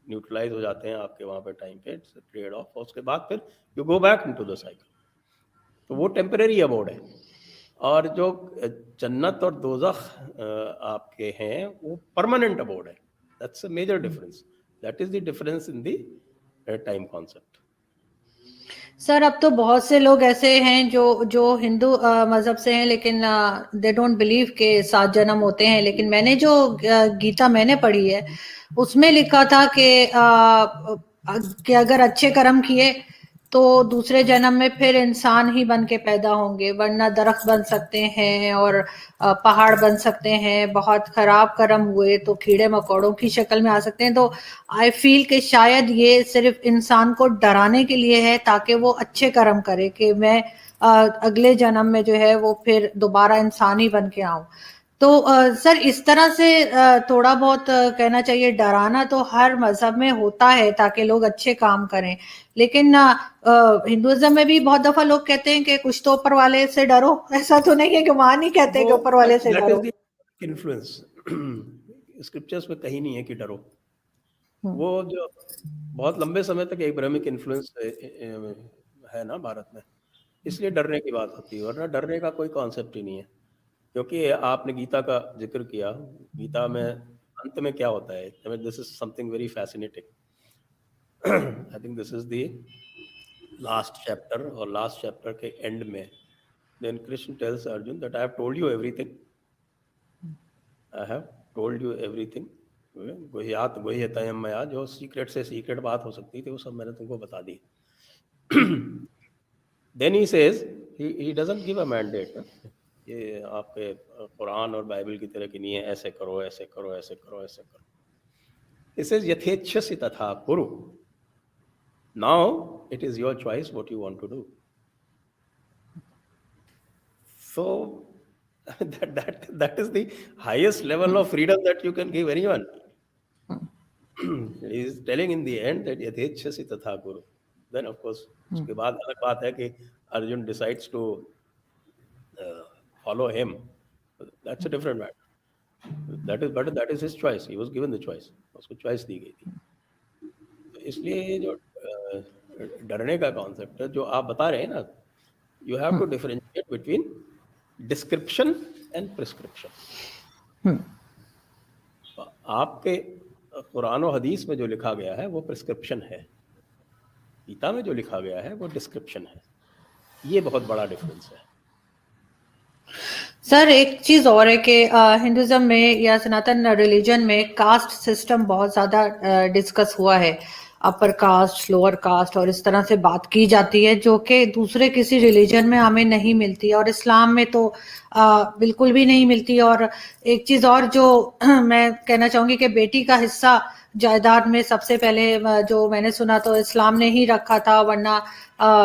न्यूट्रलाइज हो जाते हैं आपके वहाँ पे टाइम पे, इट्स ट्रेड ऑफ, और उसके बाद फिर you go back into the cycle. तो वो टेम्परेरी अबोर्ड है. और जो जन्नत और दोज़ख आपके हैं, वो परमानेंट अबोर्ड है. That's a major difference. That is the difference in the time concept. Sir अब तो बहुत से लोग ऐसे हैं जो जो हिंदू मजहब से हैं, लेकिन दे डोंट बिलीव के 7 जन्म होते हैं. लेकिन मैंने जो गीता मैंने पढ़ी है, उसमें लिखा था कि अगर अच्छे कर्म किए तो दूसरे जन्म में फिर इंसान ही बन के पैदा होंगे, वरना दरख्त बन सकते हैं और पहाड़ बन सकते हैं. बहुत खराब कर्म हुए तो कीड़े मकोड़ों की शक्ल में आ सकते हैं. तो आई फील कि शायद ये सिर्फ इंसान को डराने के लिए है, ताकि वो अच्छे कर्म करे, कि मैं अगले जन्म में जो है वो फिर दोबारा इंसान ही बन के आऊं. तो सर इस तरह से थोड़ा बहुत कहना चाहिए, डराना तो हर मजहब में होता है ताकि लोग अच्छे काम करें. लेकिन हिंदुइज्म में भी बहुत दफा लोग कहते हैं कि कुछ तो ऊपर वाले से डरो. ऐसा तो नहीं है कि वहां नहीं कहते कि ऊपर वाले से दैट डरो. Is the influence. स्क्रिप्चर्स में कहीं नहीं है कि डरो. वो जो बहुत लंबे समय तक एक ब्राह्मिक इन्फ्लुएंस है ना भारत में, इसलिए डरने की बात होती है, वरना डरने का कोई कॉन्सेप्ट ही नहीं है. क्योंकि आपने गीता का जिक्र किया, गीता में अंत में क्या होता है? I mean this is something very fascinating. I think this is the last chapter, और लास्ट चैप्टर के एंड में then Krishna tells Arjun that I have told you everything. I have told you everything. गुह्यात गुह्यतयम मया, जो सीक्रेट से secret बात हो सकती थी वो सब मैंने तुमको बता दी. Then he says, he doesn't give a mandate. ये आपके कुरान और बाइबल की तरह की नहीं है, ऐसे करो ऐसे करो ऐसे करो ऐसे करो. इट सेज यथेच्छसि तथा कुरु. Now it is your choice what you want to do. So that is the highest level of freedom that you can give anyone. He is telling in the end that yadhechasi tatha kuru. Then of course उसके बाद अलग बात है कि Arjun decides to follow him. That's a different matter. But that is his choice. He was given the choice. उसको choice दी गई थी. तो इसलिए ये जो डरने का कॉन्सेप्ट है जो आप बता रहे हैं ना, you have to differentiate between description and prescription. आपके कुरान और हदीस में जो लिखा गया है वो प्रिस्क्रिप्शन है. गीता में जो लिखा गया है वो डिस्क्रिप्शन है। ये बहुत बड़ा डिफरेंस है। सर एक चीज और है कि हिंदुज्म में या सनातन रिलीजन में कास्ट सिस्टम बहुत ज्यादा डिस्कस हुआ है, अपर कास्ट लोअर कास्ट, और इस तरह से बात की जाती है जो कि दूसरे किसी रिलीजन में हमें नहीं मिलती, और इस्लाम में तो बिल्कुल भी नहीं मिलती। और एक चीज और जो मैं कहना चाहूंगी कि बेटी का हिस्सा जायदाद में सबसे पहले जो मैंने सुना तो इस्लाम ने ही रखा था, वरना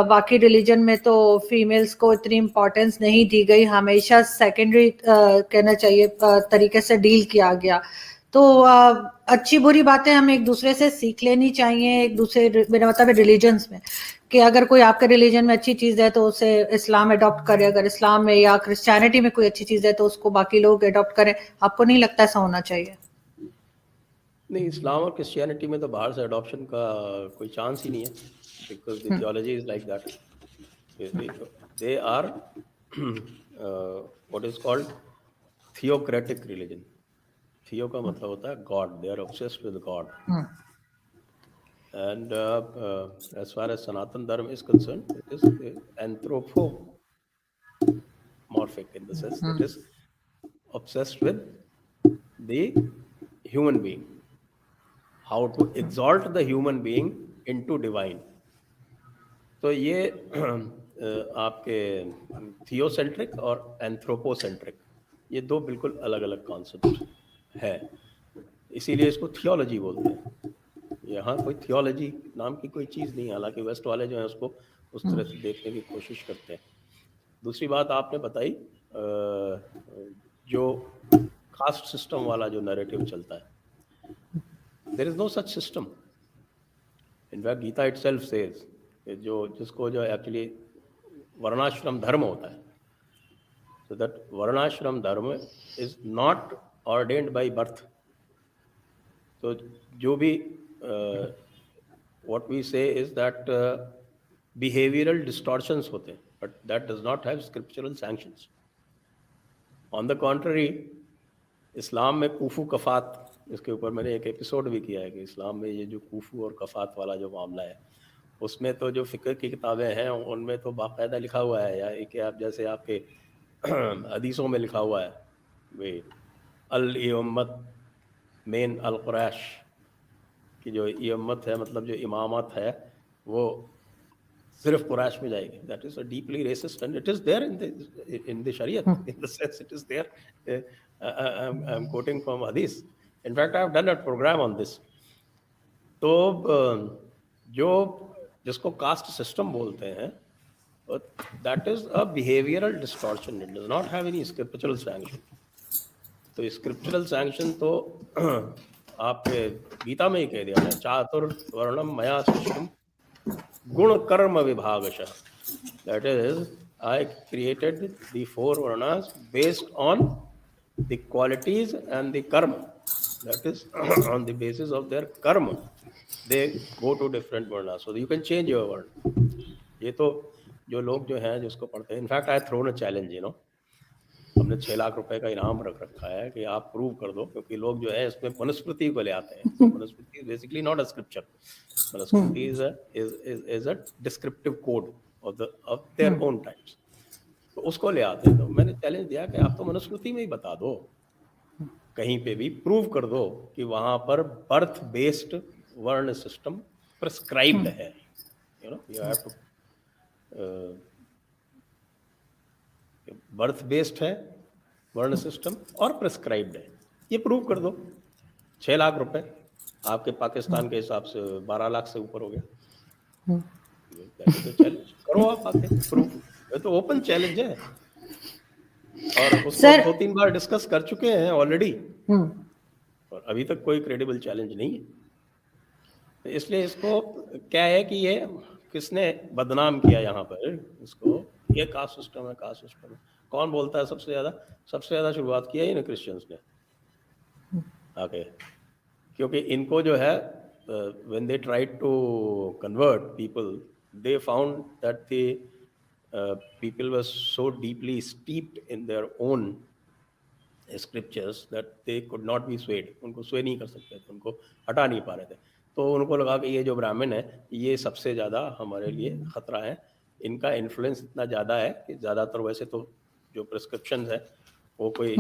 बाकी रिलीजन में तो फीमेल्स को इतनी इम्पोर्टेंस नहीं दी गई, हमेशा सेकेंडरी कहना चाहिए तरीके से डील किया गया। तो अच्छी बुरी बातें हम एक दूसरे से सीख लेनी चाहिए, एक दूसरे मेरा मतलब है रिलीजन्स में, कि अगर कोई आपके रिलीजन में अच्छी चीज है तो उसे इस्लाम अडॉप्ट करे, अगर इस्लाम में या क्रिश्चियनिटी में कोई अच्छी चीज है तो उसको बाकी लोग अडॉप्ट करें। आपको नहीं लगता ऐसा होना चाहिए? नहीं, इस्लाम और क्रिश्चियनिटी में तो बाहर से अडॉप्शन का कोई चांस ही नहीं है, because the theology is like that. They are what is called theocratic religion. Theo का मतलब होता है God, they are obsessed with God. And as far as Sanatan Dharma is concerned, it is anthropomorphic in the sense that is obsessed with the human being, how to exalt the human being into divine. तो ये आपके थियोसेंट्रिक और anthropocentric, ये दो बिल्कुल अलग अलग concept है, इसीलिए इसको थियोलॉजी बोलते हैं। यहाँ कोई थियोलॉजी नाम की कोई चीज़ नहीं है, हालांकि वेस्ट वाले जो हैं उसको उस तरह से देखने की कोशिश करते हैं। दूसरी बात आपने बताई, जो कास्ट सिस्टम वाला जो नैरेटिव चलता है, there is no such system. In fact Gita itself says जो जिसको जो एक्चुअली वर्णाश्रम धर्म होता है, so that varnashram dharma is not ordained by birth. So जो भी what we say is that behavioral distortions होते हैं, but that does not have scriptural sanctions. On the contrary, इस्लाम में कूफू कफ़ात, इसके ऊपर मैंने एक एपिसोड भी किया है कि इस्लाम में ये जो कूफू और कफ़ात वाला जो मामला है, उसमें तो जो फ़िक्र की किताबें हैं उनमें तो बाकायदा लिखा हुआ है, या कि आप जैसे आपके हदीसों में लिखा हुआ है वे अल इम्मत मेन अल कुरैश की जो इम्मत है, मतलब जो इमामत है वो सिर्फ कुरैश में जाएगी। That is a deeply racist and it is there in the Shariat, in the sense it is there. I am quoting from hadith, in fact I have done a program on this. तो जो जिसको caste system बोलते हैं, that is a behavioral distortion. It does not have any scriptural sanction. तो scriptural sanction तो आपके गीता में ही कह दिया ना, चातुर्वर्णम मया सृष्टम गुण कर्म विभागशः। That is I created the four varnas based on the qualities and the karma, that is on the basis of their karma they go to different varnas, so you can change your varna. ये तो जो लोग जो हैं जिसको पढ़ते हैं, in fact I thrown a challenge, हमने 6 लाख रुपए का इनाम रख रखा है कि आप प्रूव कर दो, क्योंकि लोग जो है इसमें मनुस्मृति को ले आते हैं। Manusmriti is basically not a scripture, Manusmriti is a descriptive code of their own times, तो उसको ले आते हैं। तो मैंने चैलेंज दिया कि आप तो मनुस्मृति में ही बता दो, कहीं पे भी प्रूव कर दो कि वहां पर birth based varna system prescribed है। You have to birth based है वर्ण सिस्टम और प्रिस्क्राइब्ड है, ये प्रूव कर दो। 6 लाख रुपए आपके पाकिस्तान के हिसाब से 12 लाख से ऊपर हो गया। तो चैलेंज करो आप आके प्रूफ, ये तो ओपन चैलेंज है, और उसको 2-3 बार डिस्कस कर चुके हैं ऑलरेडी, और अभी तक कोई क्रेडिबल चैलेंज नहीं है। तो इसलिए इसको क्या है कि ये किसने बदनाम किया यहाँ पर इसको, ये कास्ट सिस्टम है, कास्ट सिस्टम है। कौन बोलता है सबसे ज़्यादा शुरुआत किया ही ना क्रिश्चियंस ने आके, क्योंकि इनको जो है when they tried to convert people, they found that the people were so deeply steeped in their own scriptures that they could not be swayed, उनको स्वे नहीं कर सकते थे, उनको हटा नहीं पा रहे थे। तो उनको लगा कि ये जो ब्राह्मण है ये सबसे ज़्यादा हमारे लिए ख़तरा है, इनका इन्फ्लुएंस इतना ज़्यादा है कि ज़्यादातर वैसे तो जो प्रिस्क्रिप्शंस है वो कोई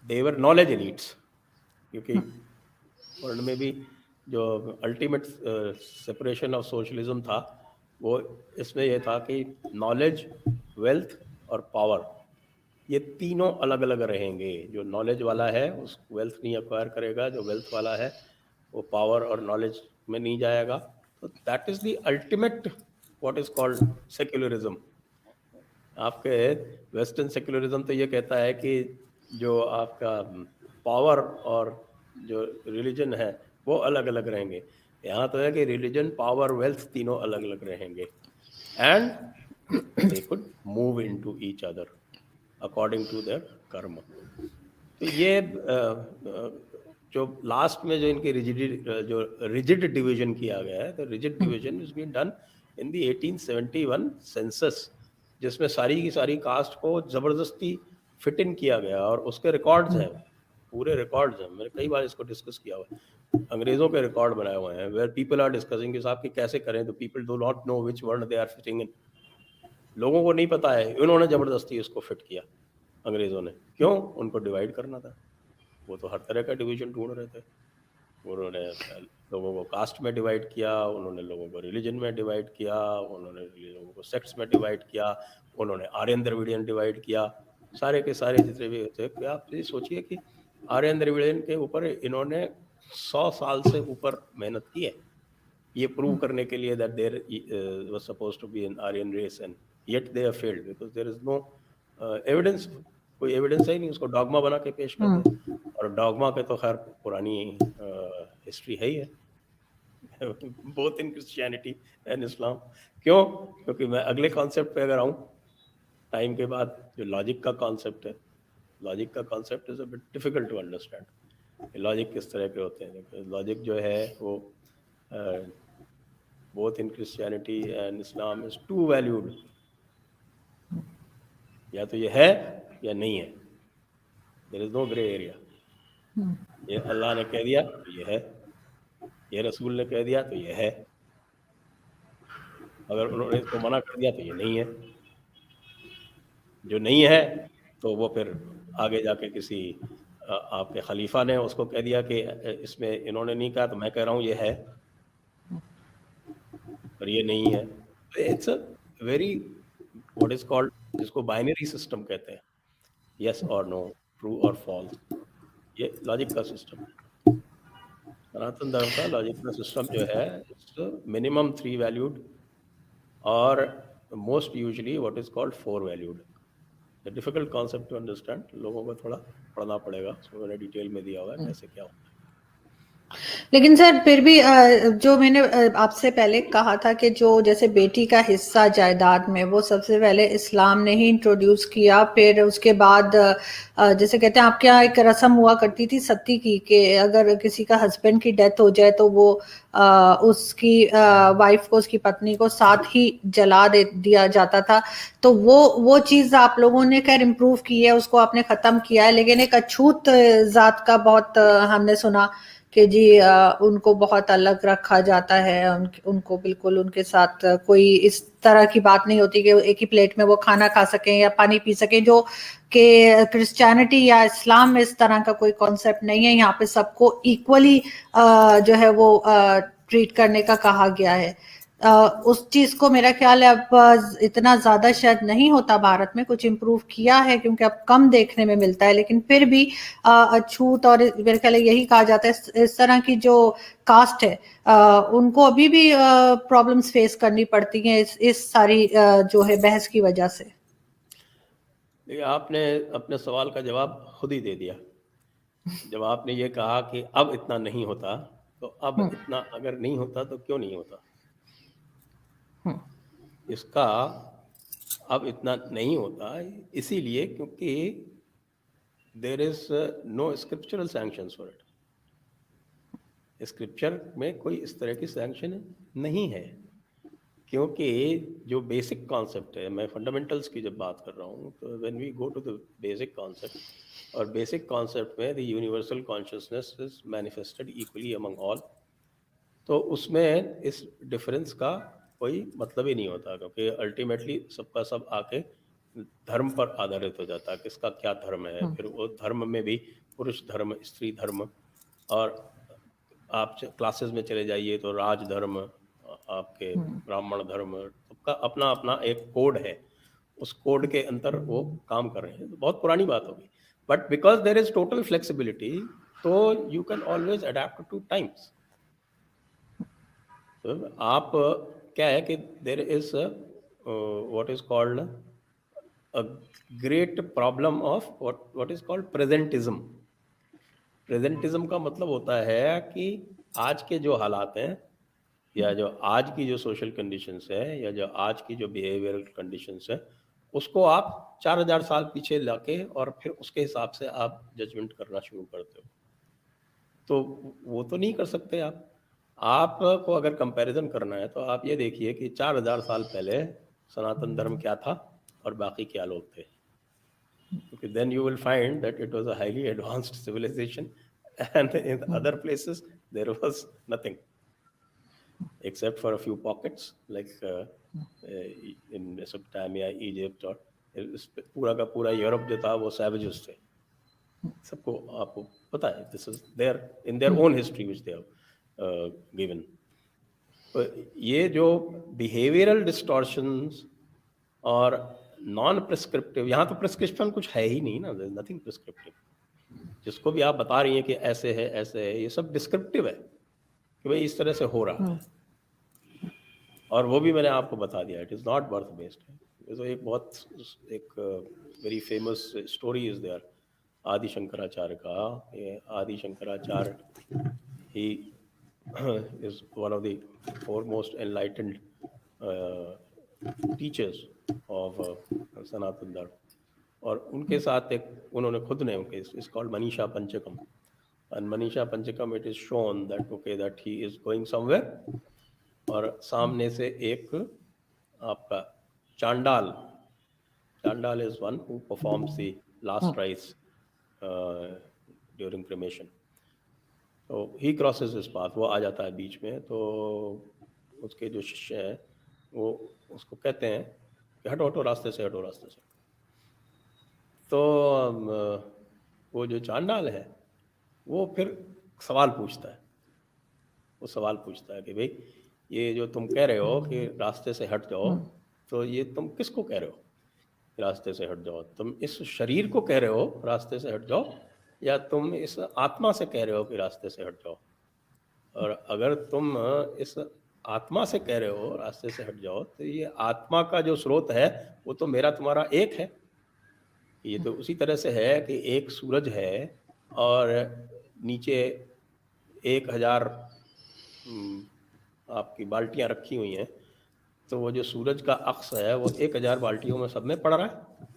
देवर नॉलेज एलिट्स, क्योंकि वर्ल्ड में भी जो अल्टीमेट सेपरेशन ऑफ सोशलिज्म था वो इसमें यह था कि नॉलेज, वेल्थ और पावर, ये तीनों अलग अलग रहेंगे। जो नॉलेज वाला है उस वेल्थ नहीं एक्वायर करेगा, जो वेल्थ वाला है वो पावर और नॉलेज में नहीं जाएगा। तो that is the ultimate what is called secularism. आपके वेस्टर्न सेक्युलरिज्म तो ये कहता है कि जो आपका पावर और जो रिलीजन है वो अलग अलग रहेंगे। यहाँ तो है कि रिलीजन, पावर, वेल्थ तीनों अलग अलग रहेंगे and they could move into each other according to their karma. तो ये जो लास्ट में जो इनकी रिजिड डिवीजन किया गया है, the rigid division is been done in the 1871 census, जिसमें सारी की सारी कास्ट को जबरदस्ती फिट इन किया गया और उसके रिकॉर्ड्स हैं, पूरे रिकॉर्ड्स हैं। मैंने कई बार इसको डिस्कस किया हुआ है, अंग्रेजों के रिकॉर्ड बनाए हुए हैं वेयर पीपल आर डिस्कसिंग कि साहब कि कैसे करें, तो people do not know which वर्ण दे आर फिटिंग इन। लोगों को नहीं पता है, इन्होंने जबरदस्ती इसको फिट किया अंग्रेजों ने। क्यों? उनको डिवाइड करना था। वो तो हर तरह का डिवीजन ढूंढ रहे थे। उन्होंने लोगों को कास्ट में डिवाइड किया, उन्होंने लोगों को रिलीजन में डिवाइड किया, उन्होंने लोगों को सेक्ट्स में डिवाइड किया, उन्होंने आर्यन द्रविडियन डिवाइड किया। सारे के सारे जितने भी होते हैं, क्या आप ये सोचिए कि आर्यन द्रविडियन के ऊपर इन्होंने 100 साल से ऊपर मेहनत की है ये प्रूव करने के लिए that there was supposed to be an Aryan race and yet they have failed because there is no evidence। कोई एविडेंस है ही नहीं, उसको डॉगमा बना के पेश कर दिया। और डॉगमा के तो खैर पुरानी हिस्ट्री है ही है both in Christianity and Islam. क्यों? क्योंकि मैं अगले कॉन्सेप्ट पे अगर आऊँ टाइम के बाद, जो लॉजिक का कॉन्सेप्ट है, लॉजिक का concept is a bit difficult to understand. Logic किस तरह के होते हैं? लॉजिक जो है वो both in Christianity and Islam is two valued। या तो ये है या नहीं है, there is no gray area। ये अल्लाह ने कह दिया तो ये है, ये रसूल ने कह दिया तो ये है, अगर उन्होंने इसको मना कर दिया तो ये नहीं है। जो नहीं है तो वो फिर आगे जाके किसी आपके खलीफा ने उसको कह दिया कि इसमें इन्होंने नहीं कहा तो मैं कह रहा हूँ ये है, और ये नहीं है। It's a very what is called, जिसको बाइनरी सिस्टम कहते हैं, यस और नो, ट्रू और फॉल्स, ये लॉजिक का सिस्टम है। सनातन धर्म का लॉजिक का सिस्टम जो है मिनिमम 3 वैल्यूड और most usually what is called 4 valued. Difficult concept to understand, लोगों को थोड़ा पढ़ना पड़ेगा, उसमें मैंने डिटेल में दिया हुआ है कैसे क्या होता है। लेकिन सर फिर भी जो मैंने आपसे पहले कहा था कि जो जैसे बेटी का हिस्सा जायदाद में, वो सबसे पहले इस्लाम ने ही इंट्रोड्यूस किया। फिर उसके बाद जैसे कहते हैं आपके यहाँ एक रस्म हुआ करती थी सती की, कि अगर किसी का हस्बैंड की डेथ हो जाए तो वो उसकी वाइफ को, उसकी पत्नी को साथ ही जला दिया जाता था। तो वो चीज आप लोगों ने खैर इम्प्रूव की है, उसको आपने खत्म किया है। लेकिन एक अछूत जात का बहुत हमने सुना कि जी उनको बहुत अलग रखा जाता है, उनको बिल्कुल उनके साथ कोई इस तरह की बात नहीं होती कि एक ही प्लेट में वो खाना खा सकें या पानी पी सकें, जो कि क्रिश्चियनिटी या इस्लाम में इस तरह का कोई कॉन्सेप्ट नहीं है। यहाँ पे सबको इक्वली जो है वो ट्रीट करने का कहा गया है। उस चीज को मेरा ख्याल है अब इतना ज्यादा शायद नहीं होता भारत में, कुछ इम्प्रूव किया है क्योंकि अब कम देखने में मिलता है। लेकिन फिर भी अछूत और मेरे ख्याल यही कहा जाता है इस तरह की जो कास्ट है उनको अभी भी प्रॉब्लम्स फेस करनी पड़ती हैं इस सारी जो है बहस की वजह से। देखिए, आपने अपने सवाल का जवाब खुद ही दे दिया। जब आपने ये कहा कि अब इतना नहीं होता, तो अब इतना अगर नहीं होता तो क्यों नहीं होता? इसका अब इतना नहीं होता इसीलिए क्योंकि there is no scriptural sanctions for it. Scripture में कोई इस तरह की सैंक्शन नहीं है क्योंकि जो बेसिक कॉन्सेप्ट है, मैं फंडामेंटल्स की जब बात कर रहा हूँ, तो when we go to the basic concept, और बेसिक कॉन्सेप्ट में the universal consciousness is manifested equally among all, तो उसमें इस डिफरेंस का कोई मतलब ही नहीं होता, क्योंकि अल्टीमेटली सबका सब आके धर्म पर आधारित हो जाता है, किसका क्या धर्म है। फिर वो धर्म में भी पुरुष धर्म, स्त्री धर्म, और आप क्लासेस में चले जाइए तो राज धर्म, आपके ब्राह्मण धर्म, सबका अपना अपना एक कोड है, उस कोड के अंदर वो काम कर रहे हैं। तो बहुत पुरानी बात होगी, but because there is total flexibility, तो you can always adapt to times. तो आप क्या है कि there is what is called a great problem of what is called presentism. Presentism का मतलब होता है कि आज के जो हालात हैं, या जो आज की जो सोशल कंडीशंस है, या जो आज की जो बिहेवियरल कंडीशंस है, उसको आप 4000 साल पीछे लाके और फिर उसके हिसाब से आप जजमेंट करना शुरू करते हो। तो वो तो नहीं कर सकते आप। आपको अगर कंपैरिजन करना है तो आप ये देखिए कि 4000 साल पहले सनातन धर्म क्या था और बाकी क्या लोग थे, क्योंकि then you will find that it was a highly advanced civilization, and in other places there was nothing except for a few pockets like in Mesopotamia, Egypt, और पूरा का पूरा यूरोप जो था वो सैवेजेस थे। सबको आपको पता है, this is there in their own history which they have given. ये जो बिहेवियरल डिस्टॉर्शंस और नॉन प्रिस्क्रिप्टिव, यहाँ तो प्रिस्क्रिप्शन कुछ है ही नहीं ना, देयर इज नथिंग प्रिस्क्रिप्टिव। जिसको भी आप बता रही हैं कि ऐसे है ऐसे है, ये सब डिस्क्रिप्टिव है कि भाई इस तरह से हो रहा है, और वो भी मैंने आपको बता दिया, it is not birth based. तो एक बहुत एक very famous story is there Adi Shankaracharya का। ये Adi Shankaracharya he is one of the foremost enlightened teachers of Sanatan Dharma, और उनके साथ एक उन्होंने खुद ने इस called Manisha Panchakam, and Manisha Panchakam it is shown that okay that he is going somewhere, और सामने से एक आपका chandal, chandal is one who performs the last rites during cremation, तो ही क्रॉसेस दिस पाथ, वो आ जाता है बीच में। तो उसके जो शिष्य हैं वो उसको कहते हैं कि हटो हटो रास्ते से, हटो रास्ते से। तो वो जो चांडाल है वो फिर सवाल पूछता है, वो सवाल पूछता है कि भाई ये जो तुम कह रहे हो कि रास्ते से हट जाओ, तो ये तुम किसको कह रहे हो रास्ते से हट जाओ? तुम इस शरीर को कह रहे हो रास्ते से हट जाओ, या तुम इस आत्मा से कह रहे हो कि रास्ते से हट जाओ? और अगर तुम इस आत्मा से कह रहे हो रास्ते से हट जाओ, तो ये आत्मा का जो स्रोत है वो तो मेरा तुम्हारा एक है। ये तो उसी तरह से है कि एक सूरज है और नीचे 1000 आपकी बाल्टियां रखी हुई हैं, तो वो जो सूरज का अक्स है वो 1000 बाल्टियों में सब में पड़ रहा है,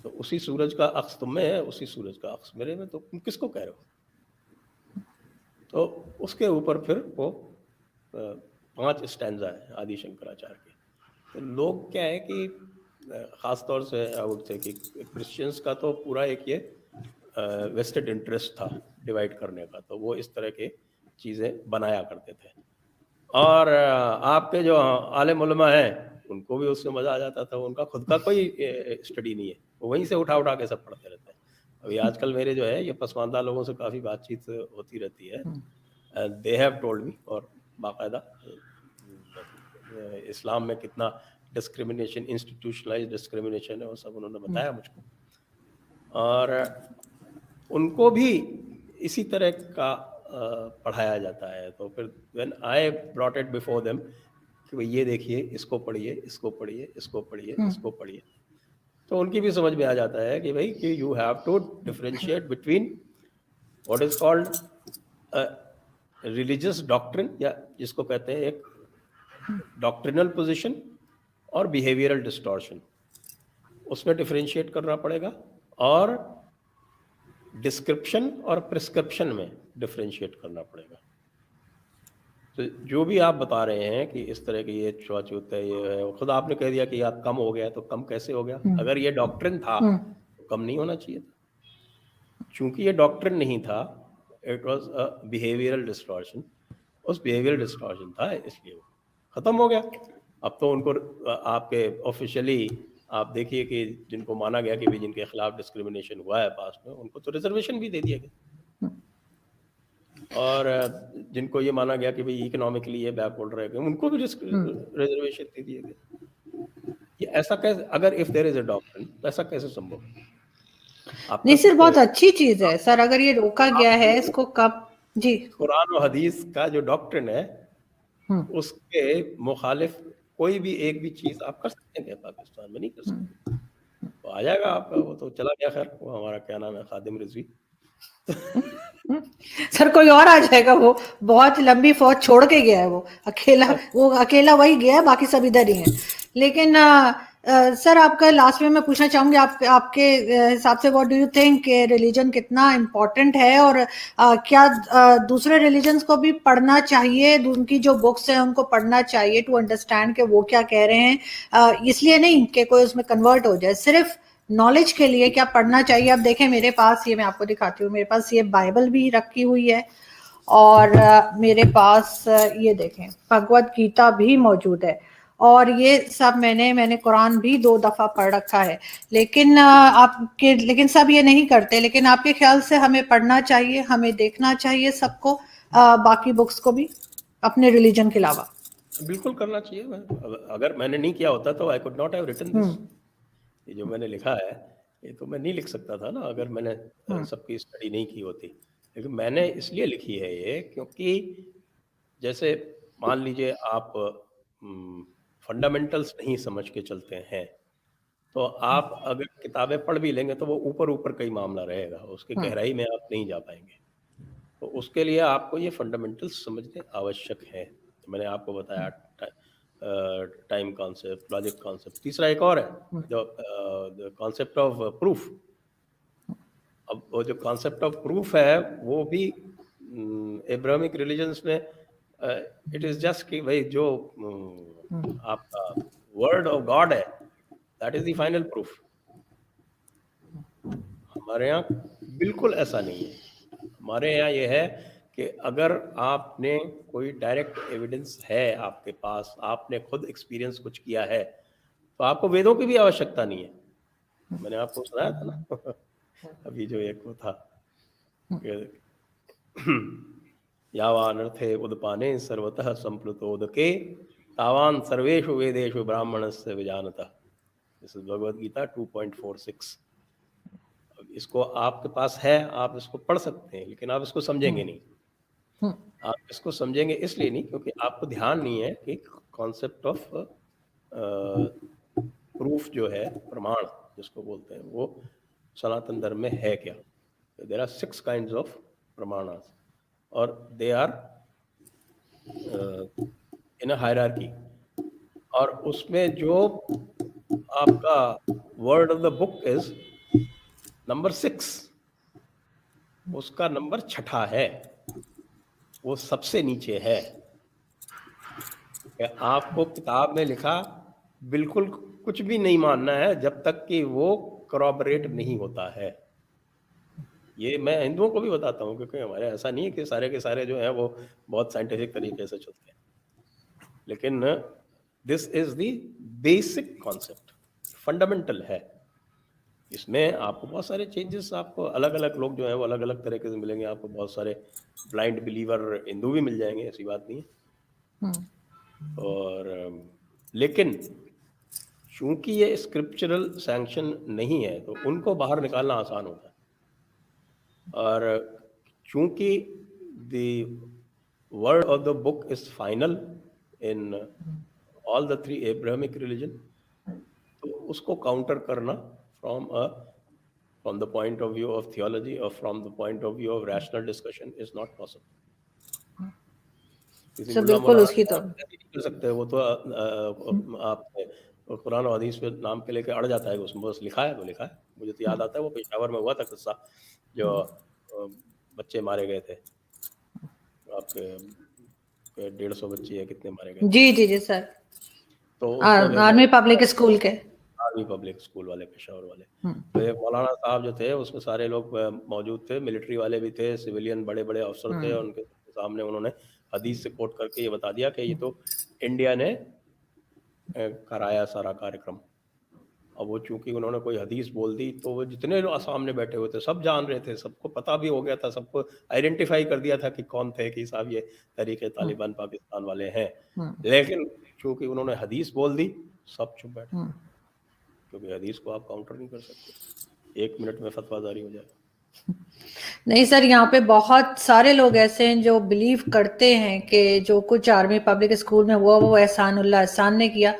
तो उसी सूरज का अक्स तुम में है, उसी सूरज का अक्स मेरे में, तो तुम किसको कह रहे हो? तो उसके ऊपर फिर वो 5 स्टैंजा है आदि शंकराचार्य के। तो लोग क्या है कि ख़ास तौर से आई वुड से कि क्रिश्चियंस का तो पूरा एक ये वेस्टेड इंटरेस्ट था डिवाइड करने का, तो वो इस तरह के चीज़ें बनाया करते थे। और आपके जो आलिम उलमा हैं उनको भी उससे मज़ा आ जाता था, उनका खुद का कोई स्टडी नहीं है, वो वहीं से उठा उठा के सब पढ़ते रहते हैं। अभी आजकल मेरे जो है ये पसमानदा लोगों से काफ़ी बातचीत होती रहती है, दे हैव टोल्ड मी, और बाकायदा इस्लाम में कितना डिस्क्रिमिनेशन, इंस्टीट्यूशनलाइज्ड डिस्क्रिमिनेशन है, वो सब उन्होंने बताया मुझको, और उनको भी इसी तरह का पढ़ाया जाता है। तो फिर when I brought it before them कि भाई ये देखिए, इसको पढ़िए, इसको पढ़िए, इसको पढ़िए, इसको पढ़िए, तो उनकी भी समझ में आ जाता है कि भाई कि you have to differentiate between what is called religious doctrine, या जिसको कहते हैं एक डॉक्ट्रिनल पोजीशन, और बिहेवियरल डिस्टॉर्शन, उसमें डिफरेंशिएट करना पड़ेगा, और डिस्क्रिप्शन और प्रिस्क्रिप्शन में डिफरेंशिएट करना पड़ेगा। तो जो भी आप बता रहे हैं कि इस तरह की ये छुआछूत है, ये है, खुद आपने कह दिया कि यार कम हो गया, तो कम कैसे हो गया? अगर ये डॉक्ट्रिन था तो कम नहीं होना चाहिए था। चूंकि ये डॉक्ट्रिन नहीं था, it was a behavioural distortion, उस बिहेवियरल डिस्टॉर्शन था, इसलिए वो खत्म हो गया। अब तो उनको आपके ऑफिशियली आप देखिए कि जिनको माना गया कि भी जिनके खिलाफ डिस्क्रिमिनेशन हुआ है पास्ट में, उनको तो रिजर्वेशन भी दे दिया गया, और जिनको ये माना गया कि भाई इकोनॉमिकली ये बैकवर्ड रह गए, उनको भी रिजर्वेशन दे दिए गए। ये ऐसा कैसे, अगर if there is a doctrine, तो ऐसा कैसे संभव है? आप नहीं कर सर, सकते बहुत हैं। अच्छी चीज है सर, अगर ये रोका गया है इसको कब। जी। कुरान और हदीस का जो डॉक्ट्रिन है, उसके मुखालिफ कोई भी एक भी चीज आप कर सकते हैं क्या? पाकिस्तान में नहीं कर सकते। तो आ जाएगा आपका, वो तो चला गया, खैर वो हमारा क्या नाम है, खादिम रिजवी। सर कोई और आ जाएगा, वो बहुत लंबी फौज छोड़ के गया है, वो अकेला वही गया है, बाकी सब इधर ही हैं। लेकिन सर आपका लास्ट में मैं पूछना चाहूंगी, आपके हिसाब से what do you think religion कितना इम्पोर्टेंट है, और क्या दूसरे रिलीजन्स को भी पढ़ना चाहिए, उनकी जो बुक्स हैं उनको पढ़ना चाहिए टू अंडरस्टैंड कि वो क्या कह रहे हैं, इसलिए नहीं कि कोई उसमें कन्वर्ट हो जाए, सिर्फ नॉलेज के लिए क्या पढ़ना चाहिए? अब देखें मेरे पास, ये मैं आपको दिखाती हूँ, मेरे पास ये बाइबल भी रखी हुई है, और मेरे पास ये देखें भगवत गीता भी मौजूद है, और ये सब मैंने कुरान भी 2 दफा पढ़ रखा है। लेकिन सब ये नहीं करते। लेकिन आपके ख्याल से हमें पढ़ना चाहिए, हमें देखना चाहिए सबको, बाकी बुक्स को भी, अपने रिलीजन के अलावा? बिल्कुल करना चाहिए। अगर मैंने नहीं किया होता तो I could not have written this. ये जो मैंने लिखा है, ये तो मैं नहीं लिख सकता था ना, अगर मैंने सबकी स्टडी नहीं की होती। लेकिन मैंने इसलिए लिखी है ये, क्योंकि जैसे मान लीजिए आप फंडामेंटल्स नहीं समझ के चलते हैं, तो आप अगर किताबें पढ़ भी लेंगे तो वो ऊपर ऊपर का ही मामला रहेगा, उसकी गहराई में आप नहीं जा पाएंगे। तो उसके लिए आपको ये फंडामेंटल्स समझने आवश्यक है। तो मैंने आपको बताया टाइम कॉन्सेप्ट, लॉजिक कॉन्सेप्ट। तीसरा एक और है, जो कॉन्सेप्ट ऑफ प्रूफ। अब वो जो कॉन्सेप्ट ऑफ प्रूफ है, वो भी एब्राहमिक रिलीजन्स में इट इज जस्ट कि भाई जो आपका वर्ड ऑफ गॉड है, that is the final proof. हमारे यहाँ बिल्कुल ऐसा नहीं है। हमारे यहाँ ये है कि अगर आपने कोई डायरेक्ट एविडेंस है आपके पास, आपने खुद एक्सपीरियंस कुछ किया है, तो आपको वेदों की भी आवश्यकता नहीं है। मैंने आपको सुनाया था ना अभी जो एक वो था, यावानर्थे उदपाने सर्वतः संप्लुतोदके तावान सर्वेषु वेदेषु ब्राह्मणस्य विजानतः। This is Bhagavad Gita 2.46। इसको आपके पास है, आप इसको पढ़ सकते हैं, लेकिन आप इसको समझेंगे नहीं। आप इसको समझेंगे इसलिए नहीं क्योंकि आपको ध्यान नहीं है कि कॉन्सेप्ट ऑफ प्रूफ जो है, प्रमाण जिसको बोलते हैं, वो सनातन धर्म में है क्या। देयर आर 6 काइंड्स ऑफ प्रमाणास, और they are in a hierarchy. और उसमें जो आपका word of the book is number 6, उसका नंबर 6 है, वो सबसे नीचे है। आपको किताब में लिखा बिल्कुल कुछ भी नहीं मानना है जब तक कि वो करॉबरेट नहीं होता है। ये मैं हिंदुओं को भी बताता हूँ, क्योंकि हमारे ऐसा नहीं है कि सारे के सारे जो हैं वो बहुत साइंटिफिक तरीके से चलते हैं। लेकिन this is the basic concept, fundamental है। इसमें आपको बहुत सारे चेंजेस, आपको अलग अलग लोग जो हैं वो अलग अलग तरीके से मिलेंगे। आपको बहुत सारे ब्लाइंड बिलीवर हिंदू भी मिल जाएंगे, ऐसी बात नहीं है। और लेकिन चूंकि ये स्क्रिप्चरल सैंक्शन नहीं है, तो उनको बाहर निकालना आसान होता है। और चूंकि the word of the book is final in all the 3 Abrahamic religion, तो उसको काउंटर करना from the point of view of theology or from the point of view of rational discussion is not possible. किसी sir मुल्ला बिल्कुल मौलाना उसकी तो नहीं कर सकते, वो तो आप कुरान और हदीस पे नाम के लेके अड़ जाता है, उसमें बस लिखा है तो लिखा है। मुझे तो याद आता है वो पेशावर में हुआ था किस्सा, जो बच्चे मारे गए थे आपके 150 बच्चे या कितने मारे गए थे। जी जी जी सर, तो उसमें आर्मी पब्लिक स्कूल के। आर्मी पब्लिक स्कूल वाले, पेशावर वाले। हम्म, तो ये मौलाना साहब जो थे उसमें सारे लोग मौजूद थे, मिलिट्री वाले भी थे, सिविलियन बड़े बड़े अफसर थे, और उनके सामने उन्होंने हदीस से कोट करके ये बता दिया कि ये तो इंडिया ने कराया सारा कार्यक्रम। अब वो चूंकि उन्होंने कोई हदीस बोल दी तो वो जितने लोग सामने बैठे हुए थे सब जान रहे थे, सबको पता भी हो गया था, सबको आइडेंटिफाई कर दिया था कि कौन थे, कि साहब ये तरीके तालिबान पाकिस्तान वाले हैं। लेकिन चूंकि उन्होंने हदीस बोल दी, सब चुप बैठे, क्योंकि हदीस को आप काउंटर नहीं कर सकते, 1 मिनट में फतवा जारी हो जाए। नहीं सर, यहाँ पे बहुत सारे लोग ऐसे हैं जो बिलीव करते हैं कि जो कुछ आर्मी पब्लिक स्कूल में हुआ वो एहसानुल्लाह एहसान ने किया,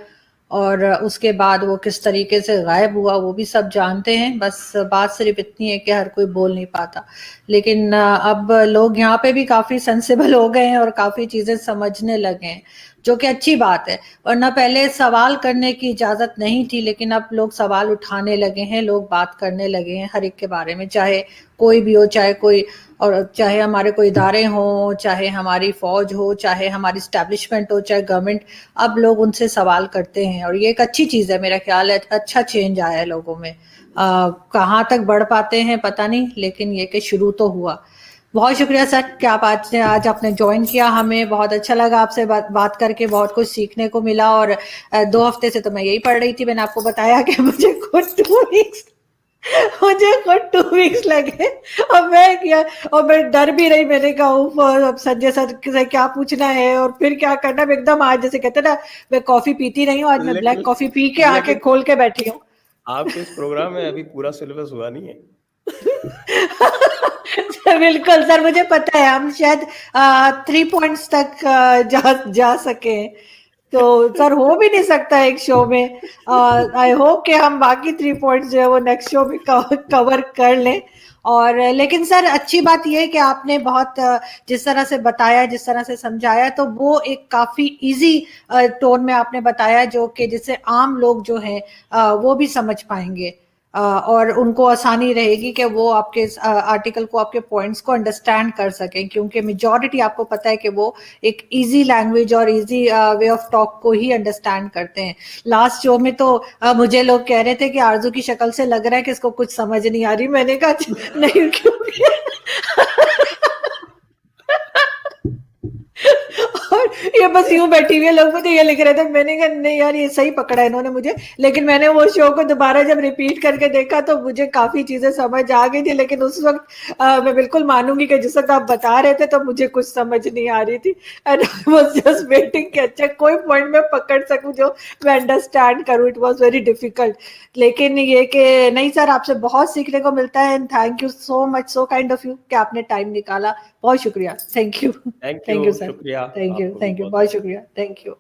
और उसके बाद वो किस तरीके से गायब हुआ वो भी सब जानते हैं। बस बात सिर्फ इतनी है कि हर कोई बोल नहीं पाता। लेकिन अब लोग यहाँ पे भी काफी सेंसिबल हो गए हैं और काफी चीजें समझने लगे हैं, जो कि अच्छी बात है। वरना पहले सवाल करने की इजाजत नहीं थी, लेकिन अब लोग सवाल उठाने लगे हैं, लोग बात करने लगे हैं हर एक के बारे में, चाहे कोई भी हो, चाहे कोई, और चाहे हमारे कोई इदारे हों, चाहे हमारी फौज हो, चाहे हमारी स्टैब्लिशमेंट हो, चाहे गवर्नमेंट, अब लोग उनसे सवाल करते हैं, और ये एक अच्छी चीज है। मेरा ख्याल है अच्छा चेंज आया है लोगों में। कहाँ तक बढ़ पाते हैं पता नहीं, लेकिन ये कि शुरू तो हुआ। बहुत शुक्रिया सर कि आप आज आपने ज्वाइन किया, हमें बहुत अच्छा लगा आपसे बात करके, बहुत कुछ सीखने को मिला। और 2 हफ्ते से तो मैं यही पढ़ रही थी, मैंने आपको बताया कि मुझे खुद 2 वीक्स लगे, और मैं डर भी रही। मैंने कहा अब संजय सर से क्या पूछना है और फिर क्या करना। मैं एकदम आज जैसे कहते ना, मैं कॉफी पीती नहीं हूँ, आज मैं ब्लैक कॉफी पी के आके खोल के बैठी हूँ। आपके इस प्रोग्राम में अभी पूरा सिलेबस हुआ नहीं है। बिल्कुल सर, मुझे पता है हम शायद 3 पॉइंट्स तक जा सके, तो सर हो भी नहीं सकता एक शो में। आई होप कि हम बाकी 3 पॉइंट्स जो है वो नेक्स्ट शो में कवर कर लें। और लेकिन सर अच्छी बात यह है कि आपने बहुत जिस तरह से बताया, जिस तरह से समझाया, तो वो एक काफी इजी टोन में आपने बताया, जो कि जिससे आम लोग जो हैं वो भी समझ पाएंगे, और उनको आसानी रहेगी कि वो आपके आर्टिकल को, आपके पॉइंट्स को अंडरस्टैंड कर सकें, क्योंकि मेजॉरिटी आपको पता है कि वो एक इजी लैंग्वेज और इजी वे ऑफ टॉक को ही अंडरस्टैंड करते हैं। लास्ट शो में तो मुझे लोग कह रहे थे कि आरजू की शक्ल से लग रहा है कि इसको कुछ समझ नहीं आ रही। मैंने कहा नहीं, क्योंकि और ये बस यूं बैठी हुई है, लोग मुझे ये लिख रहे थे। मैंने कहा नहीं यार, ये सही पकड़ा इन्होंने मुझे। लेकिन मैंने वो शो को दोबारा जब रिपीट करके देखा तो मुझे काफी चीजें समझ आ गई थी, लेकिन उस वक्त मैं बिल्कुल मानूंगी कि जिस वक्त आप बता रहे थे तो मुझे कुछ समझ नहीं आ रही थी, and I was just waiting कि अच्छा कोई पॉइंट मैं पकड़ सकूं जो मैं अंडरस्टैंड करूं। It was very difficult. लेकिन ये कि नहीं सर, आपसे बहुत सीखने को मिलता है, and thank you so much, so kind of you कि आपने टाइम निकाला। बहुत शुक्रिया, थैंक यू थैंक सर, शुक्रिया। थैंक आपको भी यू, बहुत बहुत शुक्रिया, थैंक यू।